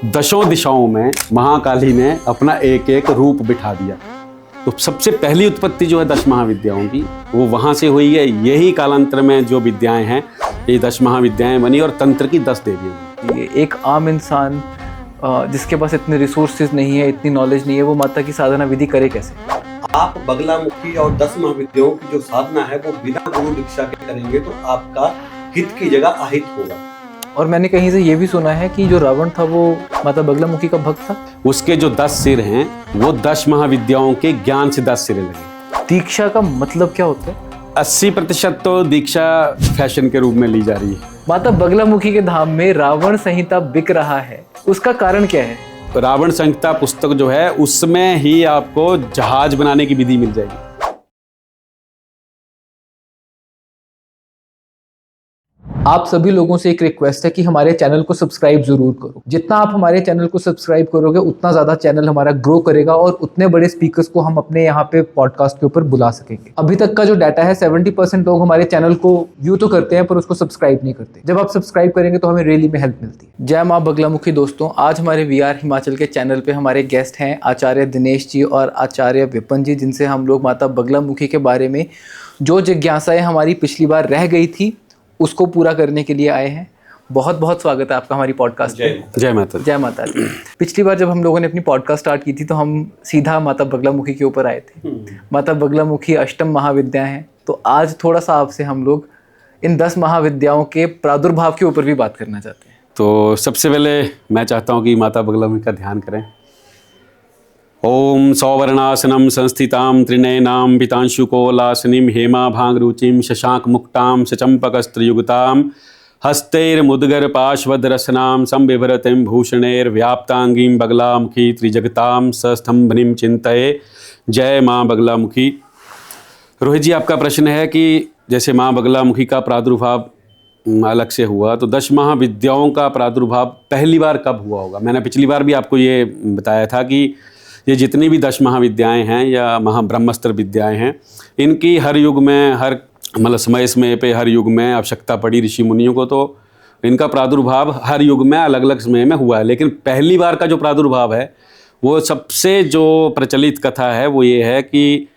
दशों दिशाओं में महाकाली ने अपना एक एक रूप बिठा दिया। तो सबसे पहली उत्पत्ति जो है 10 महाविद्याओं की, वो वहाँ से हुई है। यही कालांतर में जो विद्याएं हैं, ये 10 महाविद्याएं बनी और तंत्र की 10 देवियां। ये एक आम इंसान जिसके पास इतने रिसोर्सेज नहीं है, इतनी नॉलेज नहीं है, वो माता की साधना विधि करे कैसे? आप बगलामुखी और 10 महाविद्याओं की जो साधना है वो बिना गुरु दीक्षा के करेंगे तो आपका हित की जगह अहित होगा। और मैंने कहीं से ये भी सुना है कि जो रावण था वो माता बगलामुखी का भक्त था। उसके जो 10 सिर हैं वो 10 महाविद्याओं के ज्ञान से 10 सिरे लगे। दीक्षा का मतलब क्या होता है? 80% तो दीक्षा फैशन के रूप में ली जा रही है। माता बगलामुखी के धाम में रावण संहिता बिक रहा है, उसका कारण क्या है? रावण संहिता पुस्तक जो है उसमें ही आपको जहाज बनाने की विधि मिल जाएगी। आप सभी लोगों से एक रिक्वेस्ट है कि हमारे चैनल को सब्सक्राइब जरूर करो। जितना आप हमारे चैनल को सब्सक्राइब करोगे उतना ज़्यादा चैनल हमारा ग्रो करेगा और उतने बड़े स्पीकर्स को हम अपने यहाँ पे पॉडकास्ट के ऊपर बुला सकेंगे। अभी तक का जो डाटा है 70% लोग हमारे चैनल को व्यू तो करते हैं पर उसको सब्सक्राइब नहीं करते। जब आप सब्सक्राइब करेंगे तो हमें रियली में हेल्प मिलती है। जय माँ बगलामुखी दोस्तों, आज हमारे VR हिमाचल के चैनल पर हमारे गेस्ट हैं आचार्य दिनेश जी और आचार्य विपिन जी, जिनसे हम लोग माता बगलामुखी के बारे में जो जिज्ञासाएँ हमारी पिछली बार रह गई थी उसको पूरा करने के लिए आए हैं। बहुत बहुत स्वागत है आपका हमारी पॉडकास्ट पे। जय माता। जय माता दी। पिछली बार जब हम लोगों ने अपनी पॉडकास्ट स्टार्ट की थी तो हम सीधा माता बगलामुखी के ऊपर आए थे। माता बगलामुखी अष्टम महाविद्या हैं, तो आज थोड़ा सा आपसे हम लोग इन 10 महाविद्याओं के प्रादुर्भाव के ऊपर भी बात करना चाहते हैं। तो सबसे पहले मैं चाहता हूँ कि माता बगलामुखी का ध्यान करें। ओम सौवर्णासनम संस्थितां त्रिनयनां पीतांशुकोलासनीं हेमाभांगरुचिं शशांक मुक्तां सचंपकस्त्रयुगतां हस्तैर्मुद्गरपार्श्वदरसनां संबिभरतीं भूषणैर्व्याप्तांगीं बगलामुखी त्रिजगतां सस्तंभनीं चिंतये। जय माँ बगलामुखी। रोहित जी, आपका प्रश्न है कि जैसे माँ बगलामुखी का प्रादुर्भाव अलग से हुआ तो 10 महाविद्याओं का प्रादुर्भाव पहली बार कब हुआ होगा? मैंने पिछली बार भी आपको ये बताया था कि ये जितनी भी 10 महाविद्याएं हैं या महाब्रह्मास्त्र विद्याएं हैं, इनकी हर युग में, हर मतलब समय पे हर युग में आवश्यकता पड़ी ऋषि मुनियों को, तो इनका प्रादुर्भाव हर युग में अलग अलग समय में हुआ है। लेकिन पहली बार का जो प्रादुर्भाव है वो सबसे जो प्रचलित कथा है वो ये है कि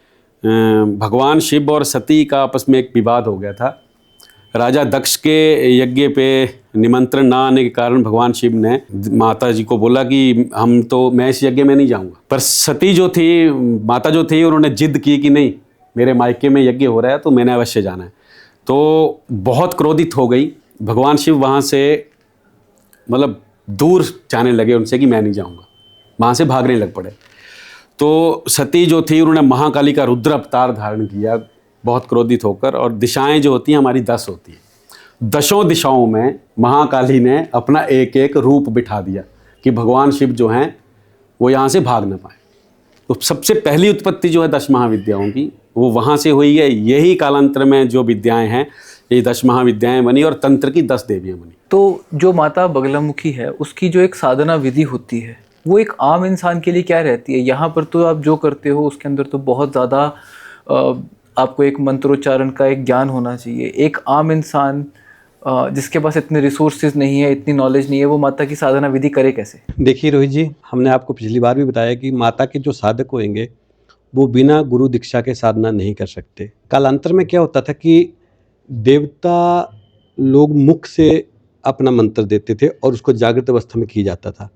भगवान शिव और सती का आपस में एक विवाद हो गया था। राजा दक्ष के यज्ञ पे निमंत्रण ना आने के कारण भगवान शिव ने माता जी को बोला कि मैं इस यज्ञ में नहीं जाऊंगा। पर सती जो थी, माता जो थी, उन्होंने जिद की कि नहीं, मेरे मायके में यज्ञ हो रहा है तो मैंने अवश्य जाना है। तो बहुत क्रोधित हो गई। भगवान शिव वहाँ से मतलब दूर जाने लगे उनसे कि मैं नहीं जाऊँगा, वहाँ से भागने लग पड़े। तो सती जो थी उन्होंने महाकाली का रुद्र अवतार धारण किया बहुत क्रोधित होकर, और दिशाएं जो होती हैं हमारी 10 होती हैं। दशों दिशाओं में महाकाली ने अपना एक एक रूप बिठा दिया कि भगवान शिव जो हैं वो यहाँ से भाग ना पाए। तो सबसे पहली उत्पत्ति जो है 10 महाविद्याओं की, वो वहाँ से हुई है। यही कालांतर में जो विद्याएं हैं, ये 10 महाविद्याएं बनी और तंत्र की 10 देवियाँ बनी। तो जो माता बगलामुखी है उसकी जो एक साधना विधि होती है वो एक आम इंसान के लिए क्या रहती है? यहाँ पर तो आप जो करते हो उसके अंदर तो बहुत ज़्यादा आपको एक मंत्रोच्चारण का एक ज्ञान होना चाहिए। एक आम इंसान जिसके पास इतने रिसोर्सेज नहीं है, इतनी नॉलेज नहीं है, वो माता की साधना विधि करे कैसे? देखिए रोहित जी, हमने आपको पिछली बार भी बताया कि माता के जो साधक होंगे वो बिना गुरु दीक्षा के साधना नहीं कर सकते। कालांतर में क्या होता था कि देवता लोग मुख से अपना मंत्र देते थे और उसको जागृत अवस्था में किया जाता था।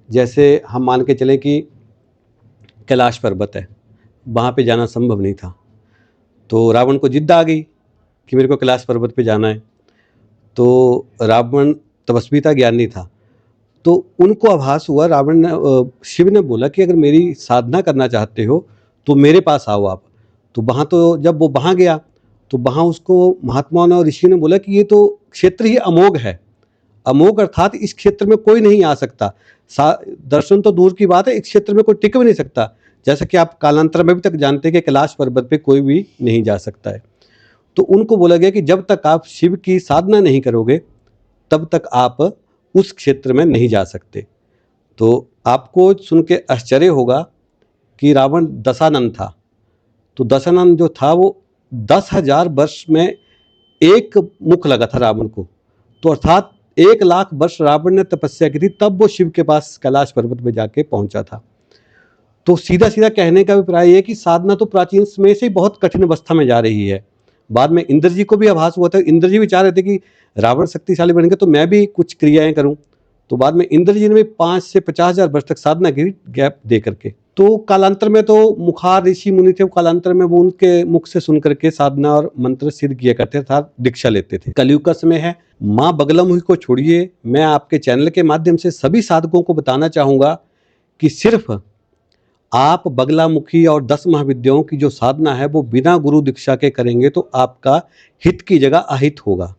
जैसे हम मान के चलें कि कैलाश पर्वत है, वहाँ पे जाना संभव नहीं था, तो रावण को जिद आ गई कि मेरे को कैलाश पर्वत पे जाना है। तो रावण तपस्वी था, ज्ञानी था, तो उनको आभास हुआ, शिव ने बोला कि अगर मेरी साधना करना चाहते हो तो मेरे पास आओ आप। तो जब वो वहाँ गया तो वहाँ उसको महात्माओं ने और ऋषि ने बोला कि ये तो क्षेत्र ही अमोघ है। अमोघ अर्थात इस क्षेत्र में कोई नहीं आ सकता। दर्शन तो दूर की बात है, इस क्षेत्र में कोई टिक भी नहीं सकता। जैसा कि आप कालांतर में भी तक जानते हैं कि कैलाश पर्वत पे कोई भी नहीं जा सकता है। तो उनको बोला गया कि जब तक आप शिव की साधना नहीं करोगे तब तक आप उस क्षेत्र में नहीं जा सकते। तो आपको सुन के आश्चर्य होगा कि रावण दशानन था। तो दशानन जो था वो 10,000 वर्ष में एक मुख लगा था रावण को। तो अर्थात 1 लाख वर्ष रावण ने तपस्या की थी, तब वो शिव के पास कैलाश पर्वत पे जाके पहुंचा था। तो सीधा सीधा कहने का अभिप्राय ये है कि साधना तो प्राचीन समय से ही बहुत कठिन अवस्था में जा रही है। बाद में इंद्र जी को भी आभास हुआ था, इंद्र जी भी चाह रहे थे कि रावण शक्तिशाली बनेंगे तो मैं भी कुछ क्रियाएं करूं। तो बाद में इंद्र जी ने भी 5 से 50,000 वर्ष तक साधना की, गैप दे करके। तो कालांतर में तो मुखार ऋषि मुनि थे, कालांतर में वो उनके मुख से सुन करके साधना और मंत्र सिद्ध किया करते थे, दीक्षा लेते थे। कलयुग का समय है, माँ बगलामुखी को छोड़िए, मैं आपके चैनल के माध्यम से सभी साधकों को बताना चाहूंगा कि सिर्फ आप बगलामुखी और 10 महाविद्याओं की जो साधना है वो बिना गुरु दीक्षा के करेंगे तो आपका हित की जगह अहित होगा।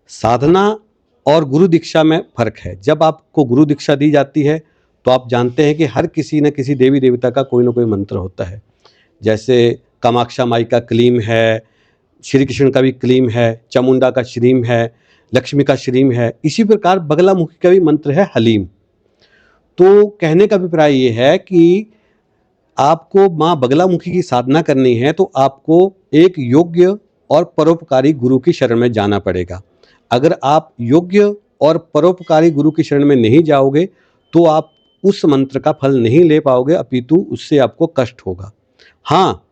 साधना और गुरु दीक्षा में फर्क है। जब आपको गुरु दीक्षा दी जाती है तो आप जानते हैं कि हर किसी न किसी देवी देवता का कोई ना कोई मंत्र होता है। जैसे कामाक्षा माई का क्लीम है, श्री कृष्ण का भी क्लीम है, चामुंडा का श्रीम है, लक्ष्मी का श्रीम है। इसी प्रकार बगलामुखी का भी मंत्र है हलीम। तो कहने का अभिप्राय ये है कि आपको माँ बगलामुखी की साधना करनी है तो आपको एक योग्य और परोपकारी गुरु की शरण में जाना पड़ेगा। अगर आप योग्य और परोपकारी गुरु की शरण में नहीं जाओगे तो आप उस मंत्र का फल नहीं ले पाओगे, अपितु उससे आपको कष्ट होगा। हाँ,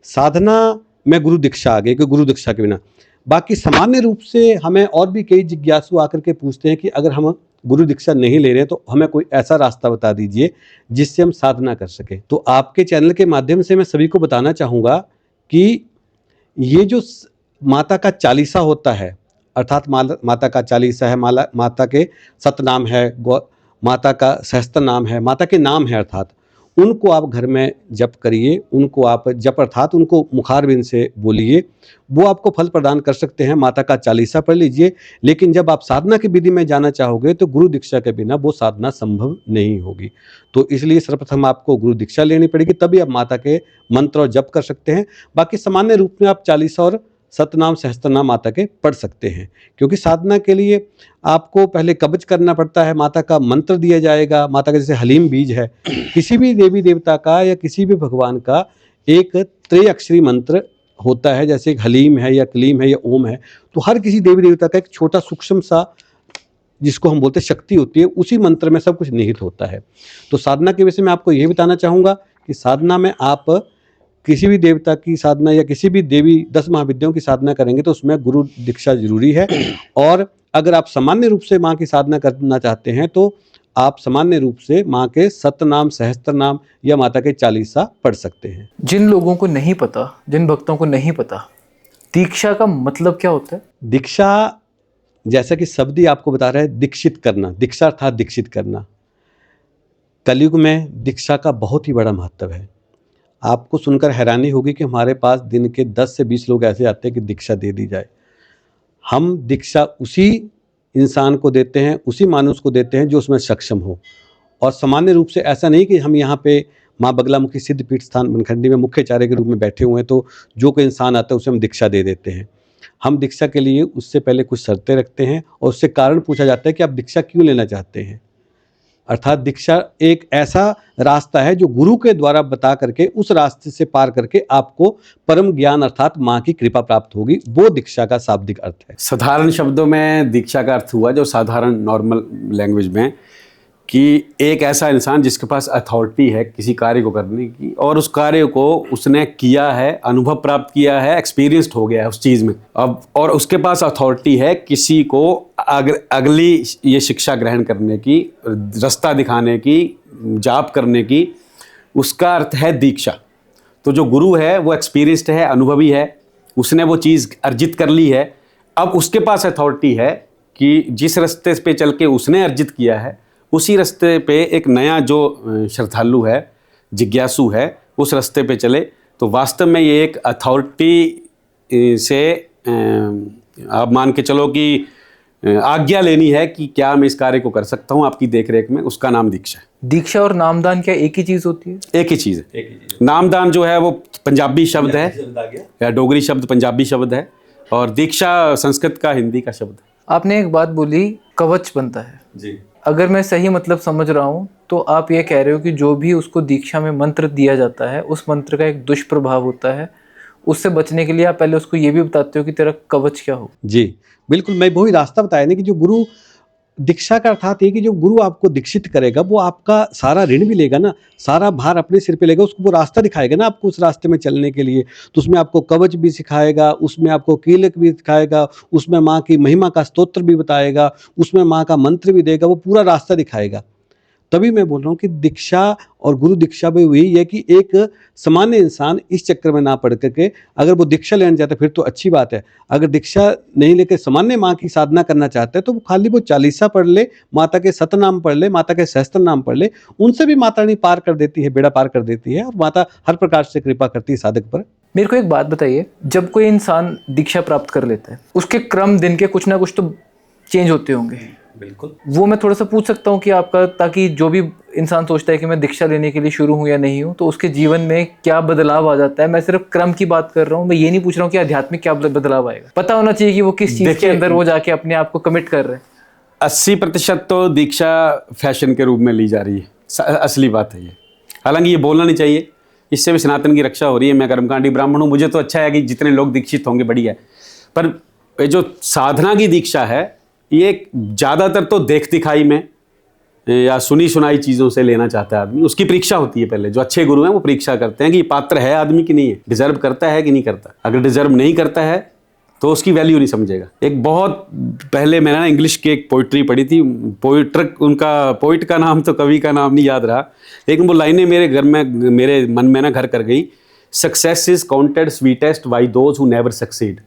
साधना में गुरु दीक्षा आ गई कि गुरु दीक्षा के बिना। बाकी सामान्य रूप से हमें और भी कई जिज्ञासु आकर के पूछते हैं कि अगर हम गुरु दीक्षा नहीं ले रहे तो हमें कोई ऐसा रास्ता बता दीजिए जिससे हम साधना कर सकें। तो आपके चैनल के माध्यम से मैं सभी को बताना चाहूँगा कि ये जो माता का चालीसा होता है, अर्थात माता का चालीसा है, माता के सतनाम है, माता का सहस्त्र नाम है, माता के नाम है, अर्थात उनको आप घर में जप करिए, उनको आप जप अर्थात उनको मुखारबिंद से बोलिए, वो आपको फल प्रदान कर सकते हैं। माता का चालीसा पढ़ लीजिए। लेकिन जब आप साधना की विधि में जाना चाहोगे तो गुरु दीक्षा के बिना वो साधना संभव नहीं होगी। तो इसलिए सर्वप्रथम आपको गुरु दीक्षा लेनी पड़ेगी, तभी आप माता के मंत्र और जप कर सकते हैं। बाकी सामान्य रूप में आप चालीसा और सतनाम सहस्त्रनाम माता के पढ़ सकते हैं, क्योंकि साधना के लिए आपको पहले कवच करना पड़ता है, माता का मंत्र दिया जाएगा। माता का जैसे हलीम बीज है, किसी भी देवी देवता का या किसी भी भगवान का एक त्रयाक्षरी मंत्र होता है, जैसे हलीम है या क्लीम है या ओम है। तो हर किसी देवी देवता का एक छोटा सूक्ष्म सा, जिसको हम बोलते हैं शक्ति होती है, उसी मंत्र में सब कुछ निहित होता है। तो साधना के विषय में आपको यही बताना चाहूँगा कि साधना में आप किसी भी देवता की साधना या किसी भी देवी 10 महाविद्याओं की साधना करेंगे तो उसमें गुरु दीक्षा जरूरी है। और अगर आप सामान्य रूप से माँ की साधना करना चाहते हैं तो आप सामान्य रूप से माँ के सतनाम सहस्त्रनाम या माता के चालीसा पढ़ सकते हैं। जिन लोगों को नहीं पता, जिन भक्तों को नहीं पता, दीक्षा का मतलब क्या होता है? दीक्षा, जैसा कि शब्द ही आपको बता रहा है, दीक्षित करना। दीक्षा अर्थात दीक्षित करना। कलयुग में दीक्षा का बहुत ही बड़ा महत्व है। आपको सुनकर हैरानी होगी कि हमारे पास दिन के 10 से 20 लोग ऐसे आते हैं कि दीक्षा दे दी जाए। हम दीक्षा उसी इंसान को देते हैं, उसी मानुष को देते हैं जो उसमें सक्षम हो। और सामान्य रूप से ऐसा नहीं कि हम यहाँ पे माँ बगलामुखी सिद्ध पीठ स्थान बनखंडी में मुख्य आचार्य के रूप में बैठे हुए हैं तो जो कोई इंसान आता है उसे हम दीक्षा दे देते हैं। हम दीक्षा के लिए उससे पहले कुछ शर्तें रखते हैं और उससे कारण पूछा जाता है कि आप दीक्षा क्यों लेना चाहते हैं। अर्थात दीक्षा एक ऐसा रास्ता है जो गुरु के द्वारा बता करके उस रास्ते से पार करके आपको परम ज्ञान अर्थात माँ की कृपा प्राप्त होगी। वो दीक्षा का शाब्दिक अर्थ है। साधारण शब्दों में दीक्षा का अर्थ हुआ, जो साधारण नॉर्मल लैंग्वेज में, कि एक ऐसा इंसान जिसके पास अथॉरिटी है किसी कार्य को करने की, और उस कार्य को उसने किया है, अनुभव प्राप्त किया है, एक्सपीरियंस्ड हो गया है उस चीज़ में अब, और उसके पास अथॉरिटी है किसी को अगली ये शिक्षा ग्रहण करने की, रास्ता दिखाने की, जाप करने की। उसका अर्थ है दीक्षा। तो जो गुरु है वो एक्सपीरियंस्ड है, अनुभवी है, उसने वो चीज़ अर्जित कर ली है। अब उसके पास अथॉरिटी है कि जिस रास्ते पे चल के उसने अर्जित किया है, उसी रास्ते पे एक नया जो श्रद्धालु है, जिज्ञासु है, उस रास्ते पे चले। तो वास्तव में ये एक अथॉरिटी से आप मान के चलो कि आज्ञा लेनी है कि क्या मैं इस कार्य को कर सकता हूँ आपकी देखरेख में, उसका नाम दीक्षा है। दीक्षा और नामदान क्या एक ही चीज़ होती है? एक ही चीज़ है। नामदान जो है वो पंजाबी शब्द है, या डोगरी शब्द पंजाबी शब्द है, और दीक्षा संस्कृत का, हिंदी का शब्द है। आपने एक बात बोली, कवच बनता है जी। अगर मैं सही मतलब समझ रहा हूँ तो आप ये कह रहे हो कि जो भी उसको दीक्षा में मंत्र दिया जाता है उस मंत्र का एक दुष्प्रभाव होता है, उससे बचने के लिए आप पहले उसको ये भी बताते हो कि तेरा कवच क्या हो। जी बिल्कुल, मैं वही रास्ता बताया ना कि जो गुरु दीक्षा का अर्थात ये कि जो गुरु आपको दीक्षित करेगा वो आपका सारा ऋण भी लेगा ना, सारा भार अपने सिर पे लेगा, उसको वो रास्ता दिखाएगा ना आपको उस रास्ते में चलने के लिए। तो उसमें आपको कवच भी सिखाएगा, उसमें आपको कीलक भी सिखाएगा, उसमें माँ की महिमा का स्तोत्र भी बताएगा, उसमें माँ का मंत्र भी देगा, वो पूरा रास्ता दिखाएगा। तभी मैं बोल रहा हूँ कि दीक्षा और गुरु दीक्षा भी वही है कि एक सामान्य इंसान इस चक्कर में ना पड़ करके अगर वो दीक्षा लेना चाहता है फिर तो अच्छी बात है। अगर दीक्षा नहीं लेकर सामान्य माँ की साधना करना चाहता है तो वो खाली वो चालीसा पढ़ ले, माता के सतनाम पढ़ ले, माता के सहस्त्र नाम पढ़ ले, उनसे भी माता रानी पार कर देती है, बेड़ा पार कर देती है और माता हर प्रकार से कृपा करती है साधक पर। मेरे को एक बात बताइए, जब कोई इंसान दीक्षा प्राप्त कर लेता है उसके क्रम दिन के कुछ ना कुछ तो चेंज होते होंगे। बिल्कुल। वो मैं थोड़ा सा पूछ सकता हूँ कि आपका, ताकि जो भी इंसान सोचता है कि मैं दीक्षा लेने के लिए शुरू हूँ या नहीं हूँ, तो उसके जीवन में क्या बदलाव आ जाता है। मैं सिर्फ क्रम की बात कर रहा हूँ, मैं ये नहीं पूछ रहा हूँ कि आध्यात्मिक क्या बदलाव आएगा। पता होना चाहिए कि वो किस चीज के अंदर वो जाके अपने आप को कमिट कर रहे हैं। 80% तो दीक्षा फैशन के रूप में ली जा रही है, असली बात है ये। हालांकि ये बोलना नहीं चाहिए, इससे भी सनातन की रक्षा हो रही है। मैं कर्मकांडी ब्राह्मण हूँ, मुझे तो अच्छा है कि जितने लोग दीक्षित होंगे बढ़िया है। पर ये जो साधना की दीक्षा है ये ज़्यादातर तो देख दिखाई में या सुनी सुनाई चीज़ों से लेना चाहता है आदमी। उसकी परीक्षा होती है पहले, जो अच्छे गुरु हैं वो परीक्षा करते हैं कि ये पात्र है आदमी की नहीं है, डिजर्व करता है कि नहीं करता। अगर डिजर्व नहीं करता है तो उसकी वैल्यू नहीं समझेगा। एक बहुत पहले मैंने ना इंग्लिश की एक पोइट्री पढ़ी थी, उनका पोइट का नाम तो कवि का नाम नहीं याद रहा, लेकिन वो लाइनें मेरे मन में ना घर कर गई। Success is counted sweetest by those who never succeed,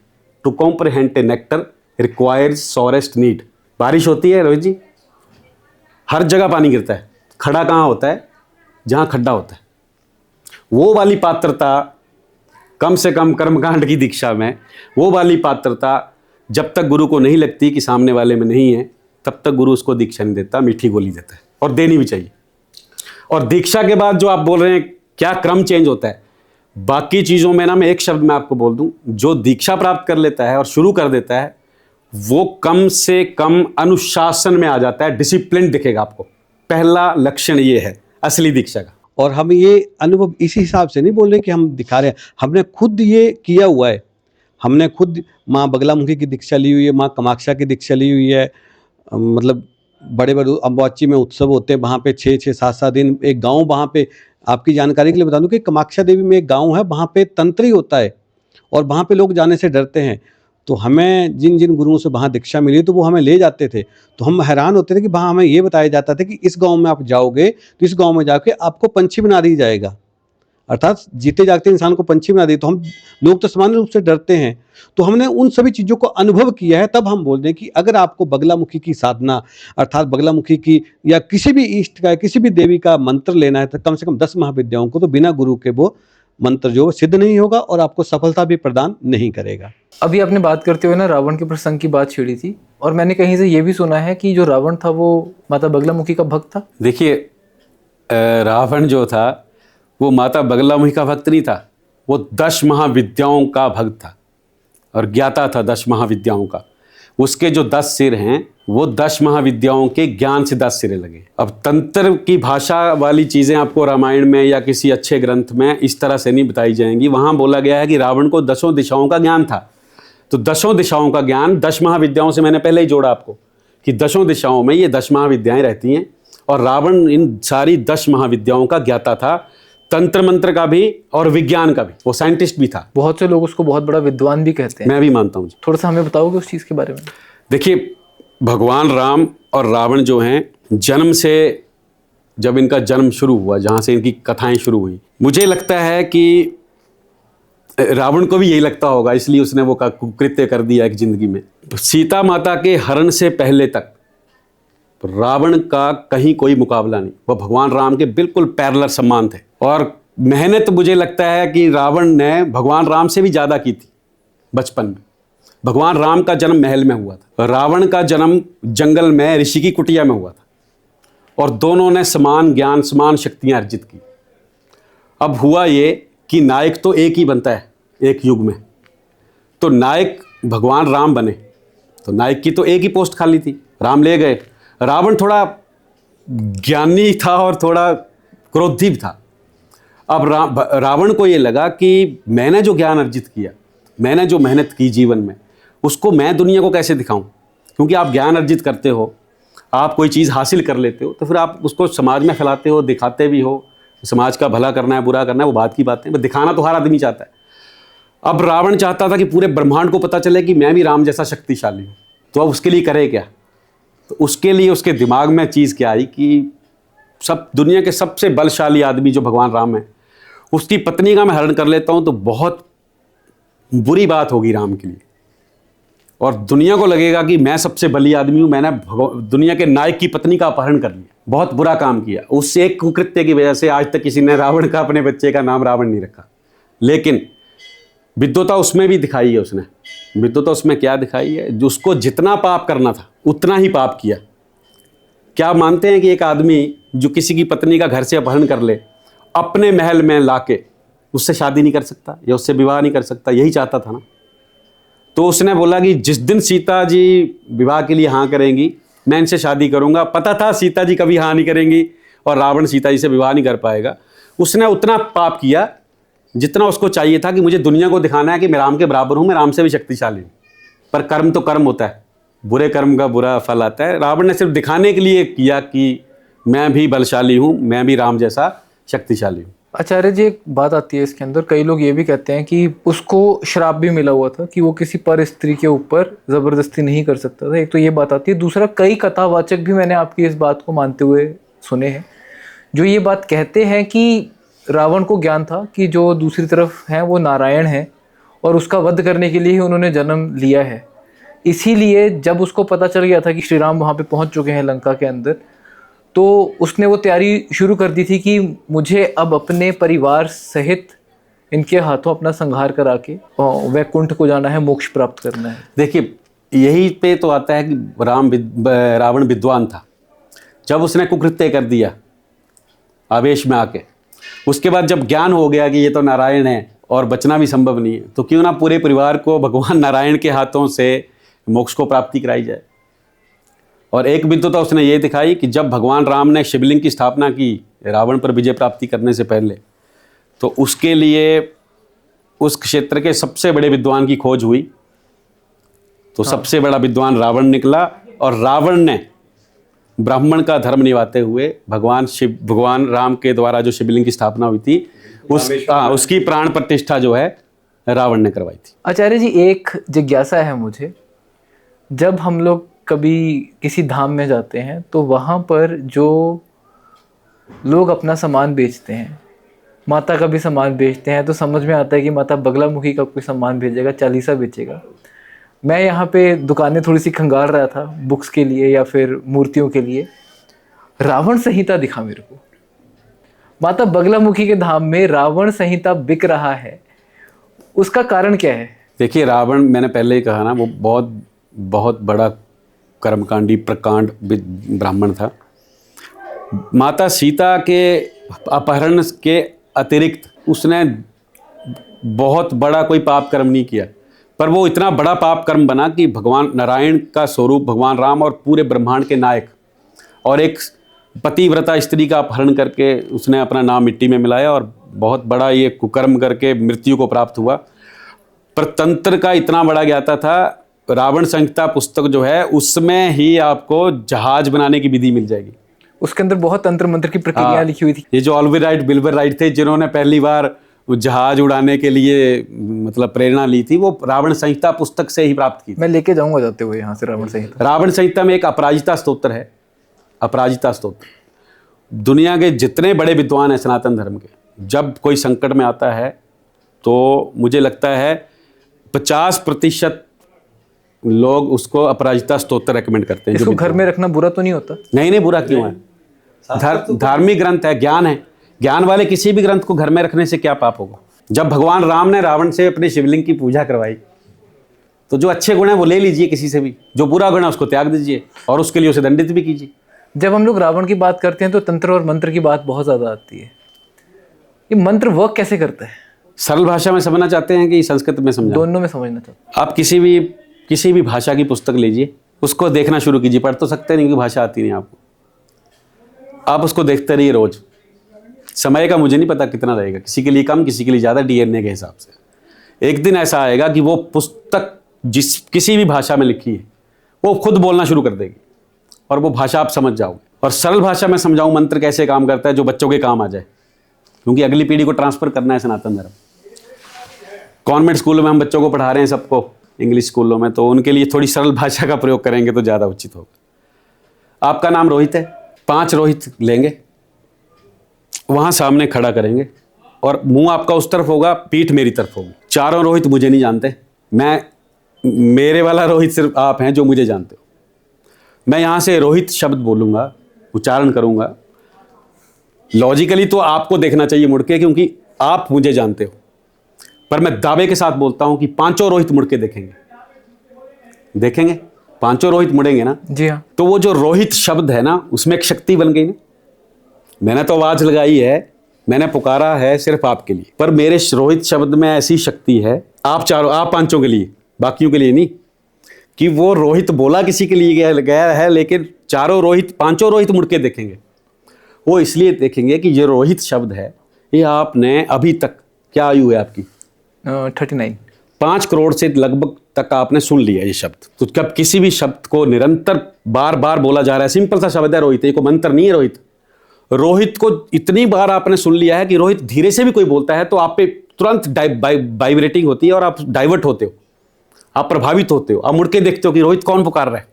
to comprehend a nectar requires sorest need. बारिश होती है रोहित जी, हर जगह पानी गिरता है, खड़ा कहाँ होता है? जहाँ खड्डा होता है। वो वाली पात्रता कम से कम कर्मकांड की दीक्षा में, वो वाली पात्रता जब तक गुरु को नहीं लगती कि सामने वाले में नहीं है, तब तक गुरु उसको दीक्षा नहीं देता, मीठी गोली देता है, और देनी भी चाहिए। और दीक्षा के बाद जो आप बोल रहे हैं क्या क्रम चेंज होता है, बाकी चीज़ों में ना मैं एक शब्द में आपको बोल दूं, जो दीक्षा प्राप्त कर लेता है और शुरू कर देता है वो कम से कम अनुशासन में आ जाता है, डिसिप्लिन दिखेगा आपको। पहला लक्षण ये है असली दीक्षा का। और हम ये अनुभव इसी हिसाब से नहीं बोल रहे कि हम दिखा रहे हैं, हमने खुद ये किया हुआ है। हमने खुद माँ बगलामुखी की दीक्षा ली हुई है, माँ कामाक्षा की दीक्षा ली हुई है। मतलब बड़े बड़े अम्बाची में उत्सव होते हैं, वहाँ पे 6-6, 7-7 दिन एक गांव, वहाँ पे आपकी जानकारी के लिए बता दूं कि कामाक्षा देवी में एक गांव है, वहाँ पे तंत्री होता है और वहाँ पे लोग जाने से डरते हैं। तो हमें जिन जिन गुरुओं से वहाँ दीक्षा मिली तो वो हमें ले जाते थे, तो हम हैरान होते थे कि वहाँ हमें ये बताया जाता था कि इस गांव में आप जाओगे तो इस गांव में जाके आपको पंछी बना दिया जाएगा, अर्थात जीते जागते इंसान को पंछी बना दिए। तो हम लोग तो सामान्य रूप से डरते हैं, तो हमने उन सभी चीज़ों को अनुभव किया है। तब हम बोल रहे हैं कि अगर आपको बगलामुखी की साधना अर्थात बगलामुखी की या किसी भी इष्ट का, किसी भी देवी का मंत्र लेना है तो कम से कम 10 महाविद्याओं को तो बिना गुरु के वो मंत्र जो सिद्ध नहीं होगा और आपको सफलता भी प्रदान नहीं करेगा। अभी आपने बात करते हुए ना रावण के प्रसंग की बात छेड़ी थी, और मैंने कहीं से ये भी सुना है कि जो रावण था वो माता बगलामुखी का भक्त था। देखिए, रावण जो था वो माता बगलामुखी का भक्त नहीं था, वो 10 महाविद्याओं का भक्त था और ज्ञाता था 10 महाविद्याओं का। उसके जो 10 सिर हैं वो 10 महाविद्याओं के ज्ञान से 10 सिरे लगे। अब तंत्र की भाषा वाली चीज़ें आपको रामायण में या किसी अच्छे ग्रंथ में इस तरह से नहीं बताई जाएंगी। वहाँ बोला गया है कि रावण को 10 दिशाओं का ज्ञान था। तो 10 दिशाओं का ज्ञान 10 महाविद्याओं से मैंने पहले ही जोड़ा आपको कि 10 दिशाओं में ये 10 महाविद्याएं रहती हैं, और रावण इन सारी 10 महाविद्याओं का ज्ञाता था, तंत्र मंत्र का भी और विज्ञान का भी। वो साइंटिस्ट भी था। बहुत से लोग उसको बहुत बड़ा विद्वान भी कहते हैं। मैं भी मानता हूँ। थोड़ा सा हमें बताओगे उस चीज़ के बारे में? देखिए, भगवान राम और रावण जो हैं, जन्म से जब इनका जन्म शुरू हुआ, जहाँ से इनकी कथाएं शुरू हुई, मुझे लगता है कि रावण को भी यही लगता होगा, इसलिए उसने वो कुकृत्य कर दिया एक जिंदगी में। सीता माता के हरण से पहले तक रावण का कहीं कोई मुकाबला नहीं। वह भगवान राम के बिल्कुल पैरेलल सम्मान थे, और मेहनत मुझे लगता है कि रावण ने भगवान राम से भी ज़्यादा की थी बचपन में। भगवान राम का जन्म महल में हुआ था, रावण का जन्म जंगल में ऋषि की कुटिया में हुआ था, और दोनों ने समान ज्ञान, समान शक्तियाँ अर्जित की। अब हुआ ये कि नायक तो एक ही बनता है एक युग में, तो नायक भगवान राम बने, तो नायक की तो एक ही पोस्ट खाली थी, राम ले गए। रावण थोड़ा ज्ञानी था और थोड़ा क्रोधी भी था। अब रावण को ये लगा कि मैंने जो ज्ञान अर्जित किया, मैंने जो मेहनत की जीवन में, उसको मैं दुनिया को कैसे दिखाऊं। क्योंकि आप ज्ञान अर्जित करते हो, आप कोई चीज़ हासिल कर लेते हो, तो फिर आप उसको समाज में फैलाते हो, दिखाते भी हो। समाज का भला करना है, बुरा करना है, वो बात की बातें, बस दिखाना तो हर आदमी चाहता है। अब रावण चाहता था कि पूरे ब्रह्मांड को पता चले कि मैं भी राम जैसा शक्तिशाली हूँ। तो अब उसके लिए करे क्या? तो उसके लिए उसके दिमाग में चीज़ क्या आई कि सब दुनिया के सबसे बलशाली आदमी जो भगवान राम है, उसकी पत्नी का मैं हरण कर लेता हूँ तो बहुत बुरी बात होगी राम के लिए, और दुनिया को लगेगा कि मैं सबसे बली आदमी हूँ, मैंने दुनिया के नायक की पत्नी का अपहरण कर लिया, बहुत बुरा काम किया। उससे एक कुकृत्य की वजह से आज तक किसी ने रावण का अपने बच्चे का नाम रावण नहीं रखा। लेकिन विद्वता उसमें भी दिखाई है उसने। विद्वता उसमें क्या दिखाई है? जो उसको जितना पाप करना था उतना ही पाप किया। क्या मानते हैं कि एक आदमी जो किसी की पत्नी का घर से अपहरण कर ले, अपने महल में लाके उससे शादी नहीं कर सकता या उससे विवाह नहीं कर सकता? यही चाहता था ना। तो उसने बोला कि जिस दिन सीता जी विवाह के लिए हाँ करेंगी, मैं इनसे शादी करूंगा। पता था सीता जी कभी हाँ नहीं करेंगी और रावण सीता जी से विवाह नहीं कर पाएगा। उसने उतना पाप किया जितना उसको चाहिए था कि मुझे दुनिया को दिखाना है कि मैं राम के बराबर हूँ, मैं राम से भी शक्तिशाली हूँ। पर कर्म तो कर्म होता है, बुरे कर्म का बुरा फल आता है। रावण ने सिर्फ दिखाने के लिए किया कि मैं भी बलशाली हूँ, मैं भी राम जैसा शक्तिशाली हूँ। आचार्य जी, एक बात आती है इसके अंदर, कई लोग ये भी कहते हैं कि उसको श्राप भी मिला हुआ था कि वो किसी पर स्त्री के ऊपर ज़बरदस्ती नहीं कर सकता था। एक तो ये बात आती है। दूसरा, कई कथावाचक भी मैंने आपकी इस बात को मानते हुए सुने हैं जो ये बात कहते हैं कि रावण को ज्ञान था कि जो दूसरी तरफ हैं वो नारायण हैं और उसका वध करने के लिए ही उन्होंने जन्म लिया है। इसीलिए जब उसको पता चल गया था कि श्री राम वहाँ पे पहुँच चुके हैं लंका के अंदर, तो उसने वो तैयारी शुरू कर दी थी कि मुझे अब अपने परिवार सहित इनके हाथों अपना संहार करा के वैकुंठ को जाना है, मोक्ष प्राप्त करना है। देखिए, यही पे तो आता है कि रावण विद्वान था। जब उसने कुकृत्य कर दिया आवेश में आके, उसके बाद जब ज्ञान हो गया कि ये तो नारायण है और बचना भी संभव नहीं है, तो क्यों ना पूरे परिवार को भगवान नारायण के हाथों से मोक्ष को प्राप्ति कराई जाए। और एक विद्वता उसने ये दिखाई कि जब भगवान राम ने शिवलिंग की स्थापना की रावण पर विजय प्राप्ति करने से पहले, तो उसके लिए उस क्षेत्र के सबसे बड़े विद्वान की खोज हुई। तो सबसे बड़ा विद्वान रावण निकला, और रावण ने ब्राह्मण का धर्म निभाते हुए भगवान राम के द्वारा जो शिवलिंग की स्थापना हुई थी उसकी प्राण प्रतिष्ठा जो है रावण ने करवाई थी। आचार्य जी, एक जिज्ञासा है मुझे। जब हम लोग कभी किसी धाम में जाते हैं तो वहाँ पर जो लोग अपना सामान बेचते हैं, माता का भी सामान बेचते हैं, तो समझ में आता है कि माता बगलामुखी का कोई सामान भेजेगा, चालीसा बेचेगा। मैं यहाँ पे दुकानें थोड़ी सी खंगाल रहा था बुक्स के लिए या फिर मूर्तियों के लिए। रावण संहिता दिखा मेरे को, माता बगलामुखी के धाम में रावण संहिता बिक रहा है। उसका कारण क्या है? देखिए, रावण, मैंने पहले ही कहा ना, वो बहुत बड़ा कर्मकांडी प्रकांड ब्राह्मण था। माता सीता के अपहरण के अतिरिक्त उसने बहुत बड़ा कोई पाप कर्म नहीं किया, पर वो इतना बड़ा पाप कर्म बना कि भगवान नारायण का स्वरूप भगवान राम और पूरे ब्रह्मांड के नायक और एक पतिव्रता स्त्री का अपहरण करके उसने अपना नाम मिट्टी में मिलाया और बहुत बड़ा ये कुकर्म करके मृत्यु को प्राप्त हुआ। पर तंत्र का इतना बड़ा ज्ञाता था। रावण संहिता पुस्तक जो है उसमें ही आपको जहाज बनाने की विधि मिल जाएगी। उसके अंदर बहुत तंत्र मंत्र की प्रक्रिया लिखी हुई थी। ये जो ऑल्वेर राइट बिल्बर राइट थे, जिन्होंने पहली बार जहाज उड़ाने के लिए मतलब प्रेरणा ली थी, वो रावण संहिता पुस्तक से ही प्राप्त की थी। मैं लेके जाऊंगा जाते हुए यहाँ से रावण संहिता। रावण संहिता में एक अपराजिता स्तोत्र है। अपराजिता स्तोत्र, दुनिया के जितने बड़े विद्वान हैं सनातन धर्म के, जब कोई संकट में आता है तो मुझे लगता है 50% लोग उसको अपराजिता स्तोत्र रेकमेंड करते हैं। इसको घर में रखना बुरा तो नहीं होता? नहीं, बुरा क्यों है? धार्मिक ग्रंथ है, ज्ञान है। ज्ञान वाले किसी भी ग्रंथ को घर में रखने से क्या पाप होगा? जब भगवान राम ने रावण से अपने शिवलिंग की पूजा करवाई, तो जो अच्छे गुण है वो ले लीजिए किसी से भी, जो बुरा गुण है उसको त्याग दीजिए और उसके लिए उसे दंडित भी कीजिए। जब हम लोग रावण की बात करते हैं तो तंत्र और मंत्र की बात बहुत ज़्यादा आती है। ये मंत्र वर्क कैसे करता है? सरल भाषा में समझना चाहते हैं कि संस्कृत में समझना? दोनों में समझना चाहते हैं। आप किसी भी भाषा की पुस्तक लीजिए, उसको देखना शुरू कीजिए। पढ़ तो सकते नहीं क्योंकि भाषा आती नहीं आपको। आप उसको देखते रहिए रोज, समय का मुझे नहीं पता कितना रहेगा, किसी के लिए कम, किसी के लिए ज़्यादा, डीएनए के हिसाब से। एक दिन ऐसा आएगा कि वो पुस्तक किसी भी भाषा में लिखी है वो खुद बोलना शुरू कर देगी और वो भाषा आप समझ जाओगे। और सरल भाषा में समझाऊं मंत्र कैसे काम करता है जो बच्चों के काम आ जाए, क्योंकि अगली पीढ़ी को ट्रांसफर करना है सनातन धर्म। कॉन्वेंट स्कूलों में हम बच्चों को पढ़ा रहे हैं सबको, इंग्लिश स्कूलों में, तो उनके लिए थोड़ी सरल भाषा का प्रयोग करेंगे तो ज़्यादा उचित होगा। आपका नाम रोहित है, 5 रोहित लेंगे, वहाँ सामने खड़ा करेंगे और मुंह आपका उस तरफ होगा, पीठ मेरी तरफ होगी। चारों रोहित मुझे नहीं जानते, मेरे वाला रोहित सिर्फ आप हैं जो मुझे जानते हो। मैं यहाँ से रोहित शब्द बोलूँगा, उच्चारण करूँगा, लॉजिकली तो आपको देखना चाहिए मुड़ के, क्योंकि आप मुझे जानते हो, पर मैं दावे के साथ बोलता हूँ कि 5 रोहित मुड़ के देखेंगे 5 रोहित मुड़ेंगे ना जी हाँ। तो वो जो रोहित शब्द है ना उसमें एक शक्ति बन गई ना। मैंने तो आवाज़ लगाई है, मैंने पुकारा है सिर्फ आपके लिए, पर मेरे रोहित शब्द में ऐसी शक्ति है, आप 5 के लिए, बाकियों के लिए नहीं, कि वो रोहित बोला किसी के लिए गया है, लेकिन 5 रोहित मुड़ के देखेंगे। वो इसलिए देखेंगे कि ये रोहित शब्द है, ये आपने अभी तक, क्या आयु है आपकी? 39। 5 करोड़ से लगभग तक आपने सुन लिया ये शब्द। तो जब किसी भी शब्द को निरंतर बार बार बोला जा रहा है, सिंपल सा शब्द है रोहित, ये कोई मंत्र नहीं है। रोहित को इतनी बार आपने सुन लिया है कि रोहित धीरे से भी कोई बोलता है तो आप पे तुरंत वाइब्रेटिंग होती है और आप डाइवर्ट होते हो, आप प्रभावित होते हो, आप मुड़ के देखते हो कि रोहित कौन पुकार रहा है।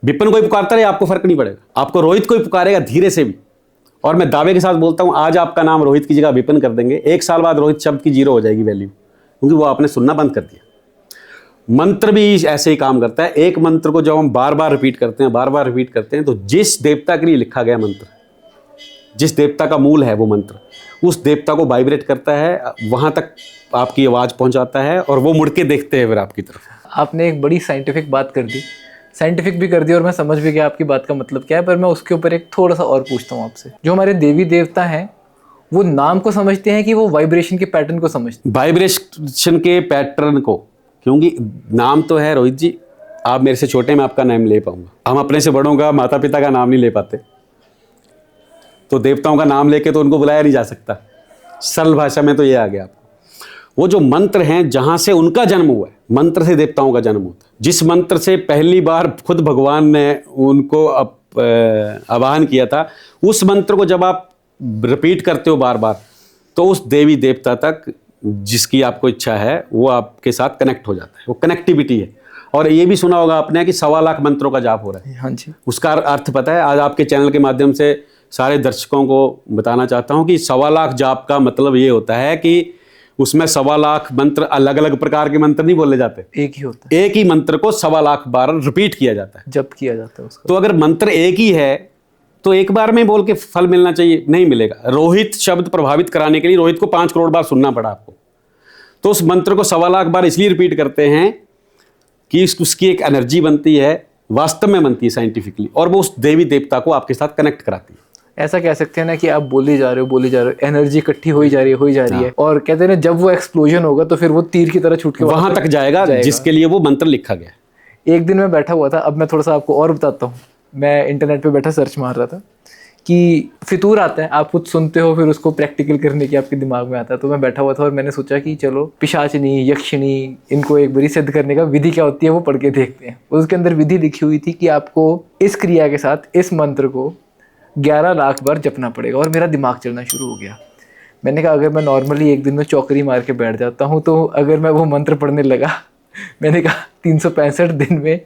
विपिन कोई पुकारता रहे आपको फर्क नहीं पड़ेगा, आपको रोहित कोई पुकारेगा धीरे से भी। और मैं दावे के साथ बोलता हूं, आज आपका नाम रोहित की जगह विपिन कर देंगे, 1 साल बाद रोहित शब्द की 0 हो जाएगी वैल्यू, क्योंकि वो आपने सुनना बंद कर दिया। मंत्र भी ऐसे ही काम करता है। एक मंत्र को जब हम बार बार रिपीट करते हैं तो जिस देवता के लिए लिखा गया मंत्र, जिस देवता का मूल है वो मंत्र, उस देवता को वाइब्रेट करता है, वहां तक आपकी आवाज पहुंचाता है और वो मुड़ के देखते हैं फिर आपकी तरफ। आपने एक बड़ी साइंटिफिक बात कर दी, साइंटिफिक भी कर दी और मैं समझ भी गया आपकी बात का मतलब क्या है, पर मैं उसके ऊपर एक थोड़ा सा और पूछता हूँ आपसे। जो हमारे देवी देवता हैं वो नाम को समझते हैं कि वो वाइब्रेशन के पैटर्न को समझते हैं? वाइब्रेशन के पैटर्न को, क्योंकि नाम तो है रोहित जी, आप मेरे से छोटे, मैं आपका नाम ले पाऊंगा। हम अपने से बड़ों का, माता पिता का नाम नहीं ले पाते, तो देवताओं का नाम लेके तो उनको बुलाया नहीं जा सकता। सरल भाषा में तो ये आ गया आपको। वो जो मंत्र हैं जहां से उनका जन्म हुआ है, मंत्र से देवताओं का जन्म होता है। जिस मंत्र से पहली बार खुद भगवान ने उनको आवाहन किया था, उस मंत्र को जब आप रिपीट करते हो बार बार, तो उस देवी देवता तक जिसकी आपको इच्छा है वो आपके साथ कनेक्ट हो जाता है। वो कनेक्टिविटी है। और ये भी सुना होगा आपने कि 1.25 लाख मंत्रों का जाप हो रहा है। हाँ जी। उसका अर्थ पता है? आज आपके चैनल के माध्यम से सारे दर्शकों को बताना चाहता हूं कि 1.25 लाख जाप का मतलब ये होता है कि उसमें 1.25 लाख मंत्र, अलग अलग प्रकार के मंत्र नहीं बोले जाते, एक ही होता है। एक ही मंत्र को 1.25 लाख बार रिपीट किया जाता है, जप किया जाता है उसको। तो अगर मंत्र एक ही है तो एक बार में बोल के फल मिलना चाहिए, नहीं मिलेगा। रोहित शब्द प्रभावित कराने के लिए रोहित को 5 करोड़ बार सुनना पड़ा आपको, तो उस मंत्र को 1.25 लाख बार इसलिए रिपीट करते हैं कि उसकी एक एनर्जी बनती है, वास्तव में बनती है साइंटिफिकली, और वो उस देवी देवता को आपके साथ कनेक्ट कराती है। ऐसा कह सकते हैं ना कि आप बोली जा रहे हो, एनर्जी इकट्ठी हो ही जा रही है, और कहते हैं ना जब वो एक्सप्लोजन होगा तो फिर वो तीर की तरह छूट के वहां तक जाएगा जिसके लिए वो मंत्र लिखा गया। एक दिन मैं बैठा हुआ था, अब मैं थोड़ा सा आपको और बताता हूँ। मैं इंटरनेट पे बैठा सर्च मार रहा था कि फितूर आता है, आप कुछ सुनते हो फिर उसको प्रैक्टिकल करने की आपके दिमाग में आता है। तो मैं बैठा हुआ था और मैंने सोचा कि चलो पिशाचिनी, यक्षिणी, इनको एक बारी सिद्ध करने का विधि क्या होती है वो पढ़ के देखते हैं। उसके अंदर विधि लिखी हुई थी कि आपको इस क्रिया के साथ इस मंत्र को 11 लाख बार जपना पड़ेगा। और मेरा दिमाग चलना शुरू हो गया। मैंने कहा अगर मैं नॉर्मली एक दिन में चौकरी मार के बैठ जाता हूँ, तो अगर मैं वो मंत्र पढ़ने लगा, मैंने कहा 365 दिन में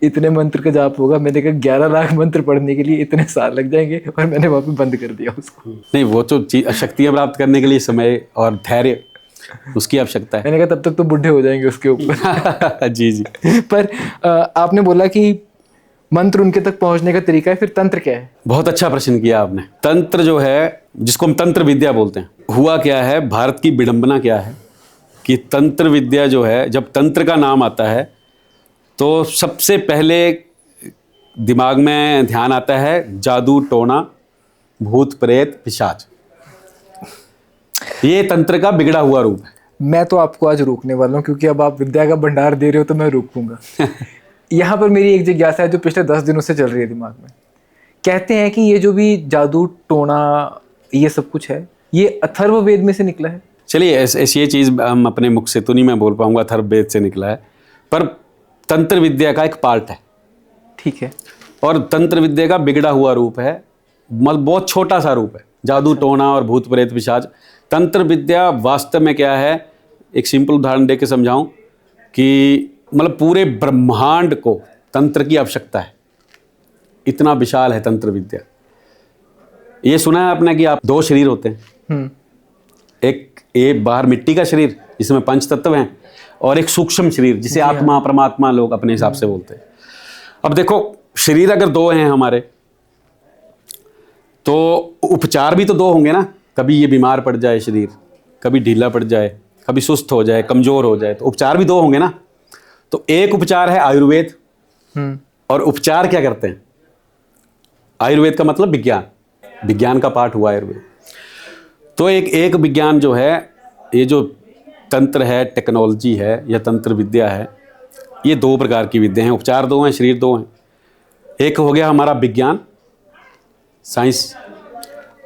इतने मंत्र का जाप होगा, मैंने कहा 11 लाख मंत्र पढ़ने के लिए इतने साल लग जाएंगे, और मैंने वहाँ पे बंद कर दिया उसको। नहीं, वो तो शक्तियाँ प्राप्त करने के लिए समय और धैर्य उसकी आवश्यकता है। मैंने कहा तब तक तो बुढ़े हो जाएंगे उसके ऊपर। जी जी। पर आपने बोला कि मंत्र उनके तक पहुंचने का तरीका है, फिर तंत्र क्या है? बहुत अच्छा प्रश्न किया आपने। तंत्र जो है, जिसको हम तंत्र विद्या बोलते हैं, हुआ क्या है, भारत की विडंबना क्या है कि तंत्र विद्या जो है, जब तंत्र का नाम आता है तो सबसे पहले दिमाग में ध्यान आता है जादू टोना, भूत प्रेत पिशाच। ये तंत्र का बिगड़ा हुआ रूप है। मैं तो आपको आज रोकने वाला हूँ, क्योंकि अब आप विद्या का भंडार दे रहे हो तो मैं रोकूंगा। यहाँ पर मेरी एक जिज्ञासा है जो पिछले 10 दिनों से चल रही है दिमाग में। कहते हैं कि ये जो भी जादू टोना ये सब कुछ है, ये अथर्ववेद में से निकला है। चलिए ऐसी ये चीज़ हम अपने मुख से तो नहीं मैं बोल पाऊंगा अथर्ववेद से निकला है, पर तंत्र विद्या का एक पार्ट है। ठीक है। और तंत्र विद्या का बिगड़ा हुआ रूप है, मतलब बहुत छोटा सा रूप है, जादू टोना और भूत प्रेत पिशाच। तंत्र विद्या वास्तव में क्या है, एक सिंपल उदाहरण दे के समझाऊं कि मतलब पूरे ब्रह्मांड को तंत्र की आवश्यकता है, इतना विशाल है तंत्र विद्या। ये सुना है आपने कि आप दो शरीर होते हैं, एक बाहर मिट्टी का शरीर जिसमें पंच तत्व हैं, और एक सूक्ष्म शरीर जिसे आत्मा परमात्मा लोग अपने हिसाब से बोलते हैं। अब देखो शरीर अगर दो हैं हमारे, तो उपचार भी तो दो होंगे ना। कभी ये बीमार पड़ जाए शरीर, कभी ढीला पड़ जाए, कभी सुस्त हो जाए, कमजोर हो जाए, तो उपचार भी दो होंगे ना। तो एक उपचार है आयुर्वेद, और उपचार क्या करते हैं? आयुर्वेद का मतलब विज्ञान, विज्ञान का पार्ट हुआ आयुर्वेद। तो एक विज्ञान जो है, ये जो तंत्र है, टेक्नोलॉजी है या तंत्र विद्या है, ये दो प्रकार की विद्या हैं। उपचार दो हैं, शरीर दो हैं। एक हो गया हमारा विज्ञान, साइंस,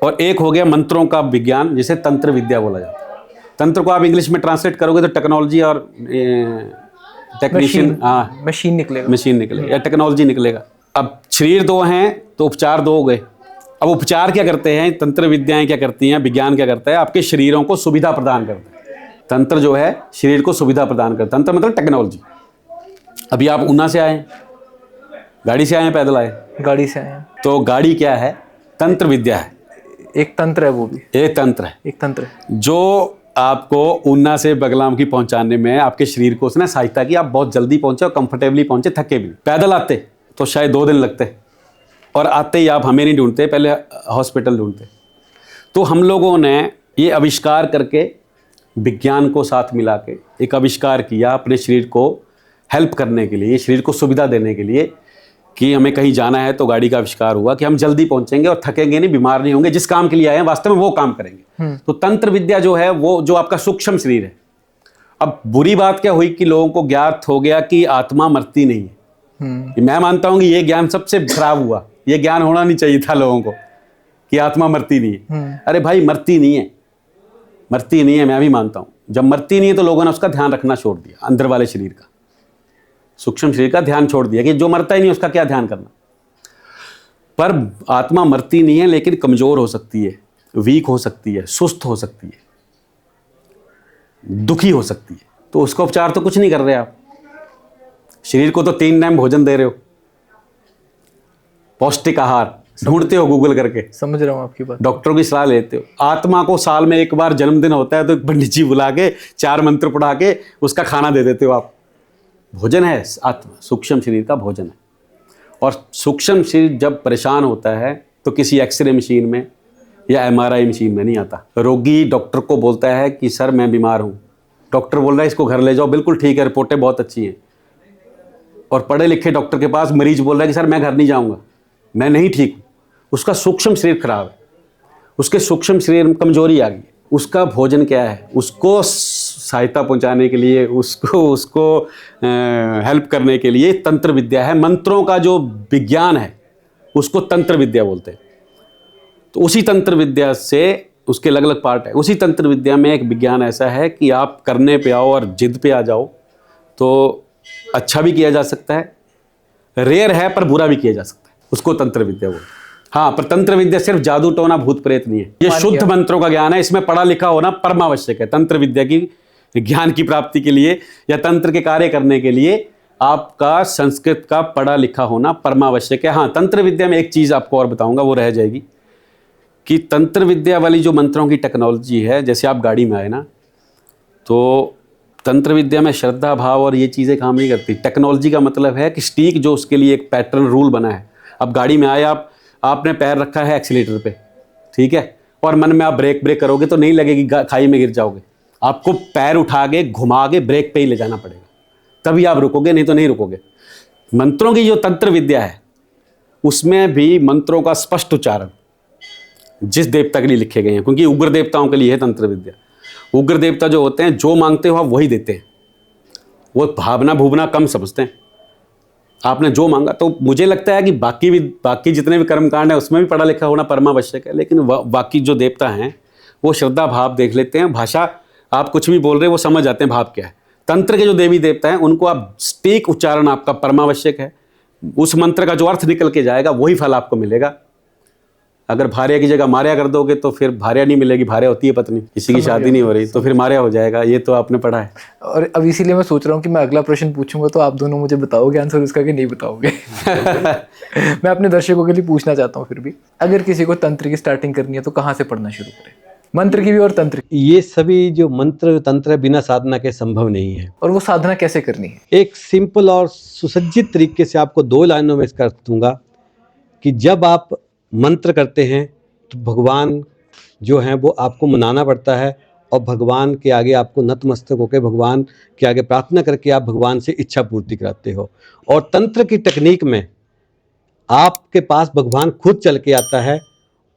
और एक हो गया मंत्रों का विज्ञान, जिसे तंत्र विद्या बोला जाता है। तंत्र को आप इंग्लिश में ट्रांसलेट करोगे तो टेक्नोलॉजी और टेक्नीशियन, मशीन निकलेगा, मशीन निकलेगा या टेक्नोलॉजी निकलेगा। अब शरीर दो हैं तो उपचार दो हो गए। अब उपचार क्या करते हैं, तंत्र विद्याएं क्या करती हैं, विज्ञान क्या करता है, आपके शरीरों को सुविधा प्रदान करता है। तंत्र जो है शरीर को सुविधा प्रदान करता है, तंत्र मतलब टेक्नोलॉजी। अभी आप ऊना से आए, गाड़ी से आए, पैदल आए? गाड़ी से आए हैं। तो गाड़ी क्या है? तंत्र विद्या है, एक तंत्र है, वो भी एक तंत्र है, एक तंत्र है जो आपको ऊना से बगलाम की पहुंचाने में आपके शरीर को उसने सहायता की। आप बहुत जल्दी पहुंचे और कंफर्टेबली पहुंचे, थके भी। पैदल आते तो शायद 2 दिन लगते, और आते ही आप हमें नहीं ढूंढते, पहले हॉस्पिटल ढूंढते। तो हम लोगों ने ये आविष्कार करके, विज्ञान को साथ मिला के एक आविष्कार किया अपने शरीर को हेल्प करने के लिए, शरीर को सुविधा देने के लिए, कि हमें कहीं जाना है तो गाड़ी का आविष्कार हुआ कि हम जल्दी पहुंचेंगे और थकेंगे नहीं, बीमार नहीं होंगे, जिस काम के लिए आए हैं वास्तव में वो काम करेंगे। तो तंत्र विद्या जो है वो जो आपका सूक्ष्म शरीर है। अब बुरी बात क्या हुई कि लोगों को ज्ञात हो गया कि आत्मा मरती नहीं है। मैं मानता हूं कि ये ज्ञान सबसे खराब हुआ, ये ज्ञान होना नहीं चाहिए था लोगों को कि आत्मा मरती नहीं है। अरे भाई मरती नहीं है, मरती नहीं है, मैं भी मानता हूं। जब मरती नहीं है तो लोगों ने उसका ध्यान रखना छोड़ दिया, अंदर वाले शरीर का, सूक्ष्म शरीर का ध्यान छोड़ दिया कि जो मरता ही नहीं उसका क्या ध्यान करना। पर आत्मा मरती नहीं है, लेकिन कमजोर हो सकती है, वीक हो सकती है, सुस्त हो सकती है, दुखी हो सकती है। तो उसका उपचार तो कुछ नहीं कर रहे आप। शरीर को तो 3 टाइम भोजन दे रहे हो, पौष्टिक आहार ढूंढते हो गूगल करके, समझ रहा हूँ आपकी बात, डॉक्टरों की सलाह लेते हो। आत्मा को साल में एक बार जन्मदिन होता है तो पंडित जी बुला के 4 मंत्र पढ़ा के उसका खाना दे देते हो आप। भोजन है आत्मा, सूक्ष्म शरीर का भोजन है। और सूक्ष्म शरीर जब परेशान होता है तो किसी एक्सरे मशीन में या MRI मशीन में नहीं आता। रोगी डॉक्टर को बोलता है कि सर मैं बीमार हूँ, डॉक्टर बोल रहा है इसको घर ले जाओ, बिल्कुल ठीक है, रिपोर्टें बहुत अच्छी हैं। और पढ़े लिखे डॉक्टर के पास मरीज बोल रहा है कि सर मैं घर नहीं जाऊँगा, मैं नहीं ठीक हूँ। उसका सूक्ष्म शरीर खराब है, उसके सूक्ष्म शरीर में कमजोरी आ गई। उसका भोजन क्या है? उसको सहायता पहुंचाने के लिए, उसको हेल्प करने के लिए तंत्र विद्या है। मंत्रों का जो विज्ञान है उसको तंत्र विद्या बोलते हैं। तो उसी तंत्र विद्या से उसके अलग अलग पार्ट है। उसी तंत्र विद्या में एक विज्ञान ऐसा है कि आप करने पे आओ और जिद पे आ जाओ तो अच्छा भी किया जा सकता है, रेयर है पर बुरा भी किया जा सकता है, उसको तंत्र विद्या बोलते हैं। हाँ, पर तंत्र विद्या सिर्फ जादू टोना भूत प्रेत नहीं है, ये शुद्ध मंत्रों का ज्ञान है। इसमें पढ़ा लिखा होना परम आवश्यक है। तंत्र विद्या की ज्ञान की प्राप्ति के लिए या तंत्र के कार्य करने के लिए आपका संस्कृत का पढ़ा लिखा होना परमावश्यक है। हाँ, तंत्र विद्या में एक चीज़ आपको और बताऊंगा, वो रह जाएगी कि तंत्र विद्या वाली जो मंत्रों की टेक्नोलॉजी है, जैसे आप गाड़ी में आए ना, तो तंत्र विद्या में श्रद्धा भाव और ये चीज़ें काम नहीं करती। टेक्नोलॉजी का मतलब है कि स्टीक जो उसके लिए एक पैटर्न रूल बना है। अब गाड़ी में आए, आपने पैर रखा है एक्सीलेटर पे, ठीक है, और मन में आप ब्रेक करोगे तो नहीं लगेगी, खाई में गिर जाओगे। आपको पैर उठा के घुमा के ब्रेक पे ही ले जाना पड़ेगा, तभी आप रुकोगे, नहीं तो नहीं रुकोगे। मंत्रों की जो तंत्र विद्या है उसमें भी मंत्रों का स्पष्ट उच्चारण जिस देवता के लिए लिखे गए हैं, क्योंकि उग्र देवताओं के लिए है तंत्र विद्या। उग्र देवता जो होते हैं, जो मांगते हो आप वही देते हैं, वो भावना भूवना कम समझते हैं। आपने जो मांगा। तो मुझे लगता है कि बाकी जितने भी कर्मकांड हैं उसमें भी पढ़ा लिखा होना परमावश्यक है, लेकिन बाकी जो देवता हैं वो श्रद्धा भाव देख लेते हैं। भाषा आप कुछ भी बोल रहे हैं वो समझ जाते हैं भाव क्या है। तंत्र के जो देवी देवता हैं उनको आप सटीक उच्चारण आपका परमावश्यक है। उस मंत्र का जो अर्थ निकल के जाएगा वही फल आपको मिलेगा। अगर भार्या की जगह मार्या कर दोगे तो फिर भार्या नहीं मिलेगी, भार्या होती है पत्नी, किसी की शादी नहीं हो रही तो फिर मार्या हो जाएगा। ये तो आपने पढ़ा है। और अब इसीलिए मैं सोच रहा हूँ कि मैं अगला प्रश्न पूछूंगा तो आप दोनों मुझे बताओगे आंसर उसका कि नहीं बताओगे। मैं अपने दर्शकों के लिए पूछना चाहता हूँ फिर भी, अगर किसी को तंत्र की स्टार्टिंग करनी है तो कहाँ से पढ़ना शुरू करें? मंत्र की भी और तंत्र की। ये सभी जो मंत्र तंत्र बिना साधना के संभव नहीं है। और वो साधना कैसे करनी है? एक सिंपल और सुसज्जित तरीके से आपको 2 लाइनों में इसका अर्थ दूंगा कि जब आप मंत्र करते हैं तो भगवान जो हैं वो आपको मनाना पड़ता है, और भगवान के आगे आपको नतमस्तक होकर भगवान के आगे प्रार्थना करके आप भगवान से इच्छा पूर्ति कराते हो। और तंत्र की टेक्निक में आपके पास भगवान खुद चल के आता है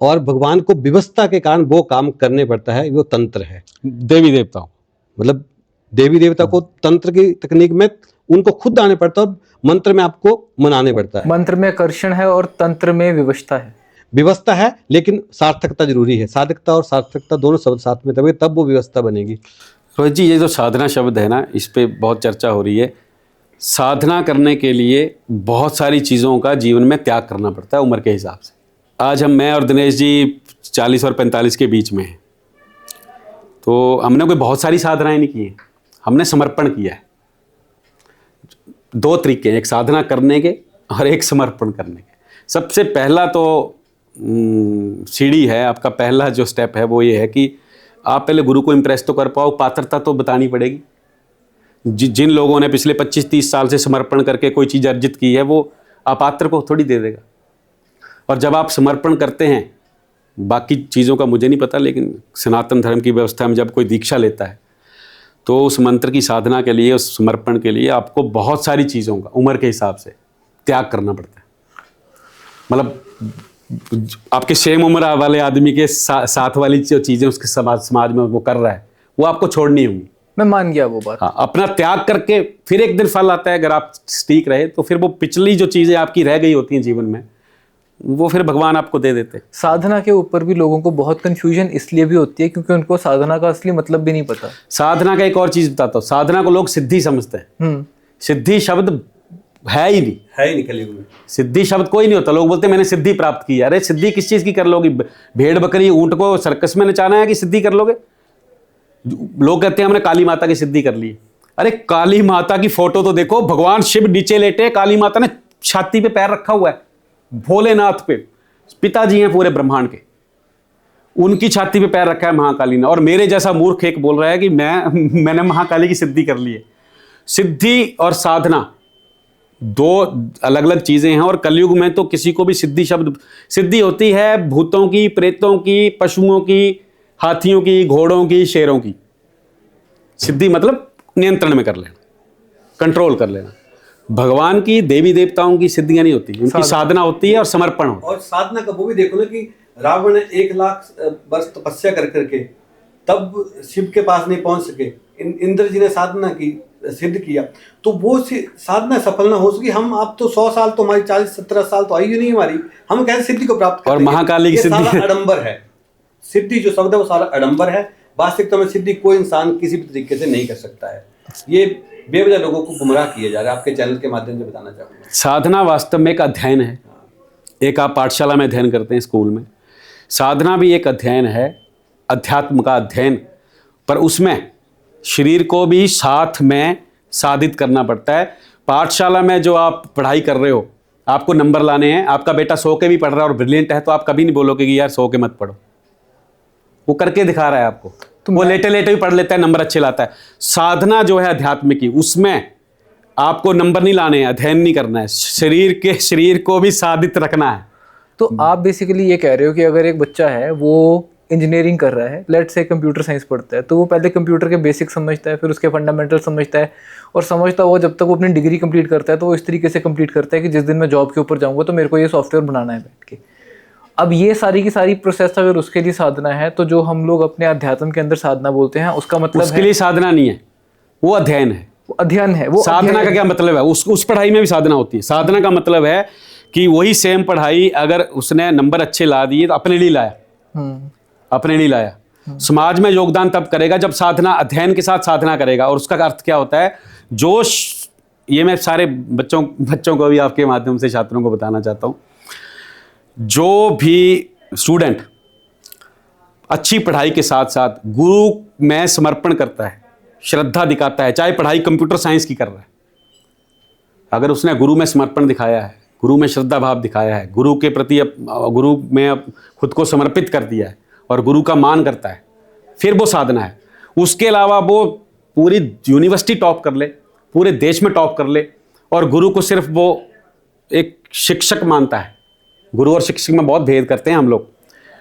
और भगवान को व्यवस्था के कारण वो काम करने पड़ता है, वो तंत्र है। देवी देवताओं मतलब देवी देवता को तंत्र की तकनीक में उनको खुद आने पड़ता है और मंत्र में आपको मनाने पड़ता है। मंत्र में आकर्षण है और तंत्र में व्यवस्था है। व्यवस्था है लेकिन सार्थकता जरूरी है। साधकता और सार्थकता दोनों शब्द साथ में तभी तब वो व्यवस्था बनेगी। रोहित जी, ये जो साधना शब्द है ना, इस पे बहुत चर्चा हो रही है। साधना करने के लिए बहुत सारी चीज़ों का जीवन में त्याग करना पड़ता है उम्र के हिसाब से। आज मैं और दिनेश जी 40 और 45 के बीच में हैं, तो हमने कोई बहुत सारी साधनाएं नहीं की हैं, हमने समर्पण किया है। 2 तरीके हैं, एक साधना करने के और एक समर्पण करने के। सबसे पहला तो सीढ़ी है, आपका पहला जो स्टेप है वो ये है कि आप पहले गुरु को इम्प्रेस तो कर पाओ, पात्रता तो बतानी पड़ेगी। जिन लोगों ने पिछले 25-30 साल से समर्पण करके कोई चीज़ अर्जित की है वो अपात्र को थोड़ी दे देगा। और जब आप समर्पण करते हैं, बाकी चीज़ों का मुझे नहीं पता, लेकिन सनातन धर्म की व्यवस्था में जब कोई दीक्षा लेता है तो उस मंत्र की साधना के लिए, उस समर्पण के लिए आपको बहुत सारी चीज़ों का उम्र के हिसाब से त्याग करना पड़ता है। मतलब आपके सेम उम्र वाले आदमी के साथ वाली जो चीज़ें उसके समाज में वो कर रहा है वो आपको छोड़नी होंगी। मैं मान गया वो बात। हाँ, अपना त्याग करके फिर एक दिन फल आता है। अगर आप ठीक रहे तो फिर वो पिछली जो चीज़ें आपकी रह गई होती हैं जीवन में वो फिर भगवान आपको दे देते हैं। साधना के ऊपर भी लोगों को बहुत कंफ्यूजन इसलिए भी होती है क्योंकि उनको साधना का असली मतलब भी नहीं पता। साधना का एक और चीज़ बताता हूँ, साधना को लोग सिद्धि समझते हैं। सिद्धि शब्द है ही नहीं कलयुग में। सिद्धि शब्द कोई नहीं होता। लोग बोलते हैं मैंने सिद्धि प्राप्त की। अरे सिद्धि किस चीज़ की कर लोगी? भेड़ बकरी ऊंट को सर्कस में नचाना है कि सिद्धि कर लोगे? लोग कहते हैं हमने काली माता की सिद्धि कर ली। अरे काली माता की फोटो तो देखो, भगवान शिव नीचे लेटे, काली माता ने छाती पे पैर रखा हुआ है, भोलेनाथ पे पिताजी हैं पूरे ब्रह्मांड के, उनकी छाती पे पैर रखा है महाकाली ने। और मेरे जैसा मूर्ख एक बोल रहा है कि मैंने महाकाली की सिद्धि कर ली है। सिद्धि और साधना 2 अलग अलग चीजें हैं। और कलयुग में तो किसी को भी सिद्धि होती है भूतों की, प्रेतों की, पशुओं की, हाथियों की, घोड़ों की, शेरों की। सिद्धि मतलब नियंत्रण में कर लेना, कंट्रोल कर लेना। भगवान की, देवी देवताओं की सिद्धियां नहीं होती, उनकी साधना होती है और समर्पण होता है। और साधना का वो भी देखो ना कि रावण ने 1 लाख वर्ष तपस्या कर करके तब शिव के पास नहीं पहुंच सके। इंद्र जी ने साधना की, सिद्ध किया, तो वो साधना सफल ना हो सकी। हम आप तो 100 साल तो हमारी 40-17 साल तो आई ही नहीं हमारी, हम कैसे सिद्धि को प्राप्त और महाकाली की सिद्धि आडंबर है। सिद्धि जो शब्द है वो सारा आडंबर है। वास्तविकता में सिद्धि कोई इंसान किसी भी तरीके से नहीं कर सकता है। ये बेवजह लोगों को गुमराह किया जा रहा है। आपके चैनल के माध्यम से बताना चाहूँगा, साधना वास्तव में एक अध्ययन है। एक आप पाठशाला में अध्ययन करते हैं, स्कूल में। साधना भी एक अध्ययन है, अध्यात्म का अध्ययन, पर उसमें शरीर को भी साथ में साधित करना पड़ता है। पाठशाला में जो आप पढ़ाई कर रहे हो, आपको नंबर लाने हैं। आपका बेटा 100 के भी पढ़ रहा है और ब्रिलियंट है तो आप कभी नहीं बोलोगे कि यार 100 के मत पढ़ो। वो करके दिखा रहा है आपको, तो वो लेटे लेटे भी पढ़ लेता है, नंबर अच्छे लाता है। साधना जो है अध्यात्म की, उसमें आपको नंबर नहीं लाने हैं, अध्ययन नहीं करना है, शरीर को भी साधित रखना है। तो आप बेसिकली ये कह रहे हो कि अगर एक बच्चा है वो इंजीनियरिंग कर रहा है, लेट से कंप्यूटर साइंस पढ़ता है, तो वो पहले कंप्यूटर के बेसिक समझता है, फिर उसके फंडामेंटल समझता है, और समझता हुआ जब तक वो अपनी डिग्री कंप्लीट करता है तो वो इस तरीके से कंप्लीट करता है कि जिस दिन मैं जॉब के ऊपर जाऊंगा तो मेरे को ये सॉफ्टवेयर बनाना है बैठ के। अब ये सारी की सारी प्रोसेस अगर उसके लिए साधना है, तो जो हम लोग अपने अध्यात्म के अंदर साधना बोलते हैं उसका मतलब उसके लिए साधना नहीं है, वो अध्ययन है। अध्ययन है, वो साधना अध्ययन का क्या मतलब है? उस पढ़ाई में भी साधना होती है। साधना का मतलब है कि वही सेम पढ़ाई अगर उसने नंबर अच्छे ला दिए तो अपने लिए लाया, अपने लिए लाया। समाज में योगदान तब करेगा जब साधना, अध्ययन के साथ साधना करेगा। और उसका अर्थ क्या होता है? ये मैं सारे बच्चों को भी आपके माध्यम से छात्रों को बताना चाहता हूं। जो भी स्टूडेंट अच्छी पढ़ाई के साथ साथ गुरु में समर्पण करता है, श्रद्धा दिखाता है, चाहे पढ़ाई कंप्यूटर साइंस की कर रहा है, अगर उसने गुरु में समर्पण दिखाया है, गुरु में श्रद्धा भाव दिखाया है, गुरु के प्रति गुरु में खुद को समर्पित कर दिया है और गुरु का मान करता है, फिर वो साधना है। उसके अलावा वो पूरी यूनिवर्सिटी टॉप कर ले, पूरे देश में टॉप कर ले और गुरु को सिर्फ वो एक शिक्षक मानता है। गुरु और शिक्षक में बहुत भेद करते हैं हम लोग।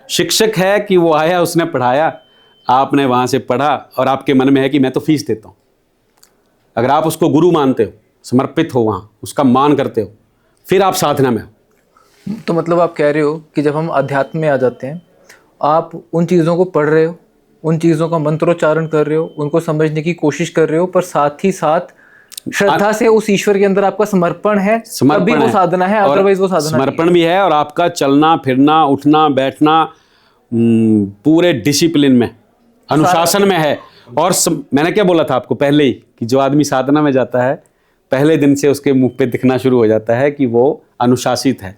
शिक्षक है कि वो आया, उसने पढ़ाया, आपने वहाँ से पढ़ा और आपके मन में है कि मैं तो फीस देता हूँ। अगर आप उसको गुरु मानते हो, समर्पित हो, वहाँ उसका मान करते हो, फिर आप साधना में हो। तो मतलब आप कह रहे हो कि जब हम अध्यात्म में आ जाते हैं, आप उन चीज़ों को पढ़ रहे हो, उन चीज़ों का मंत्रोच्चारण कर रहे हो, उनको समझने की कोशिश कर रहे हो, पर साथ ही साथ श्रद्धा से उस ईश्वर के अंदर आपका समर्पण है, तभी वो साधना है, अदरवाइज वो साधना समर्पण भी है। और आपका चलना फिरना, उठना बैठना पूरे डिसिप्लिन में, अनुशासन में है। और मैंने क्या बोला था आपको पहले ही कि जो आदमी साधना में जाता है, पहले दिन से उसके मुंह पे दिखना शुरू हो जाता है कि वो अनुशासित है।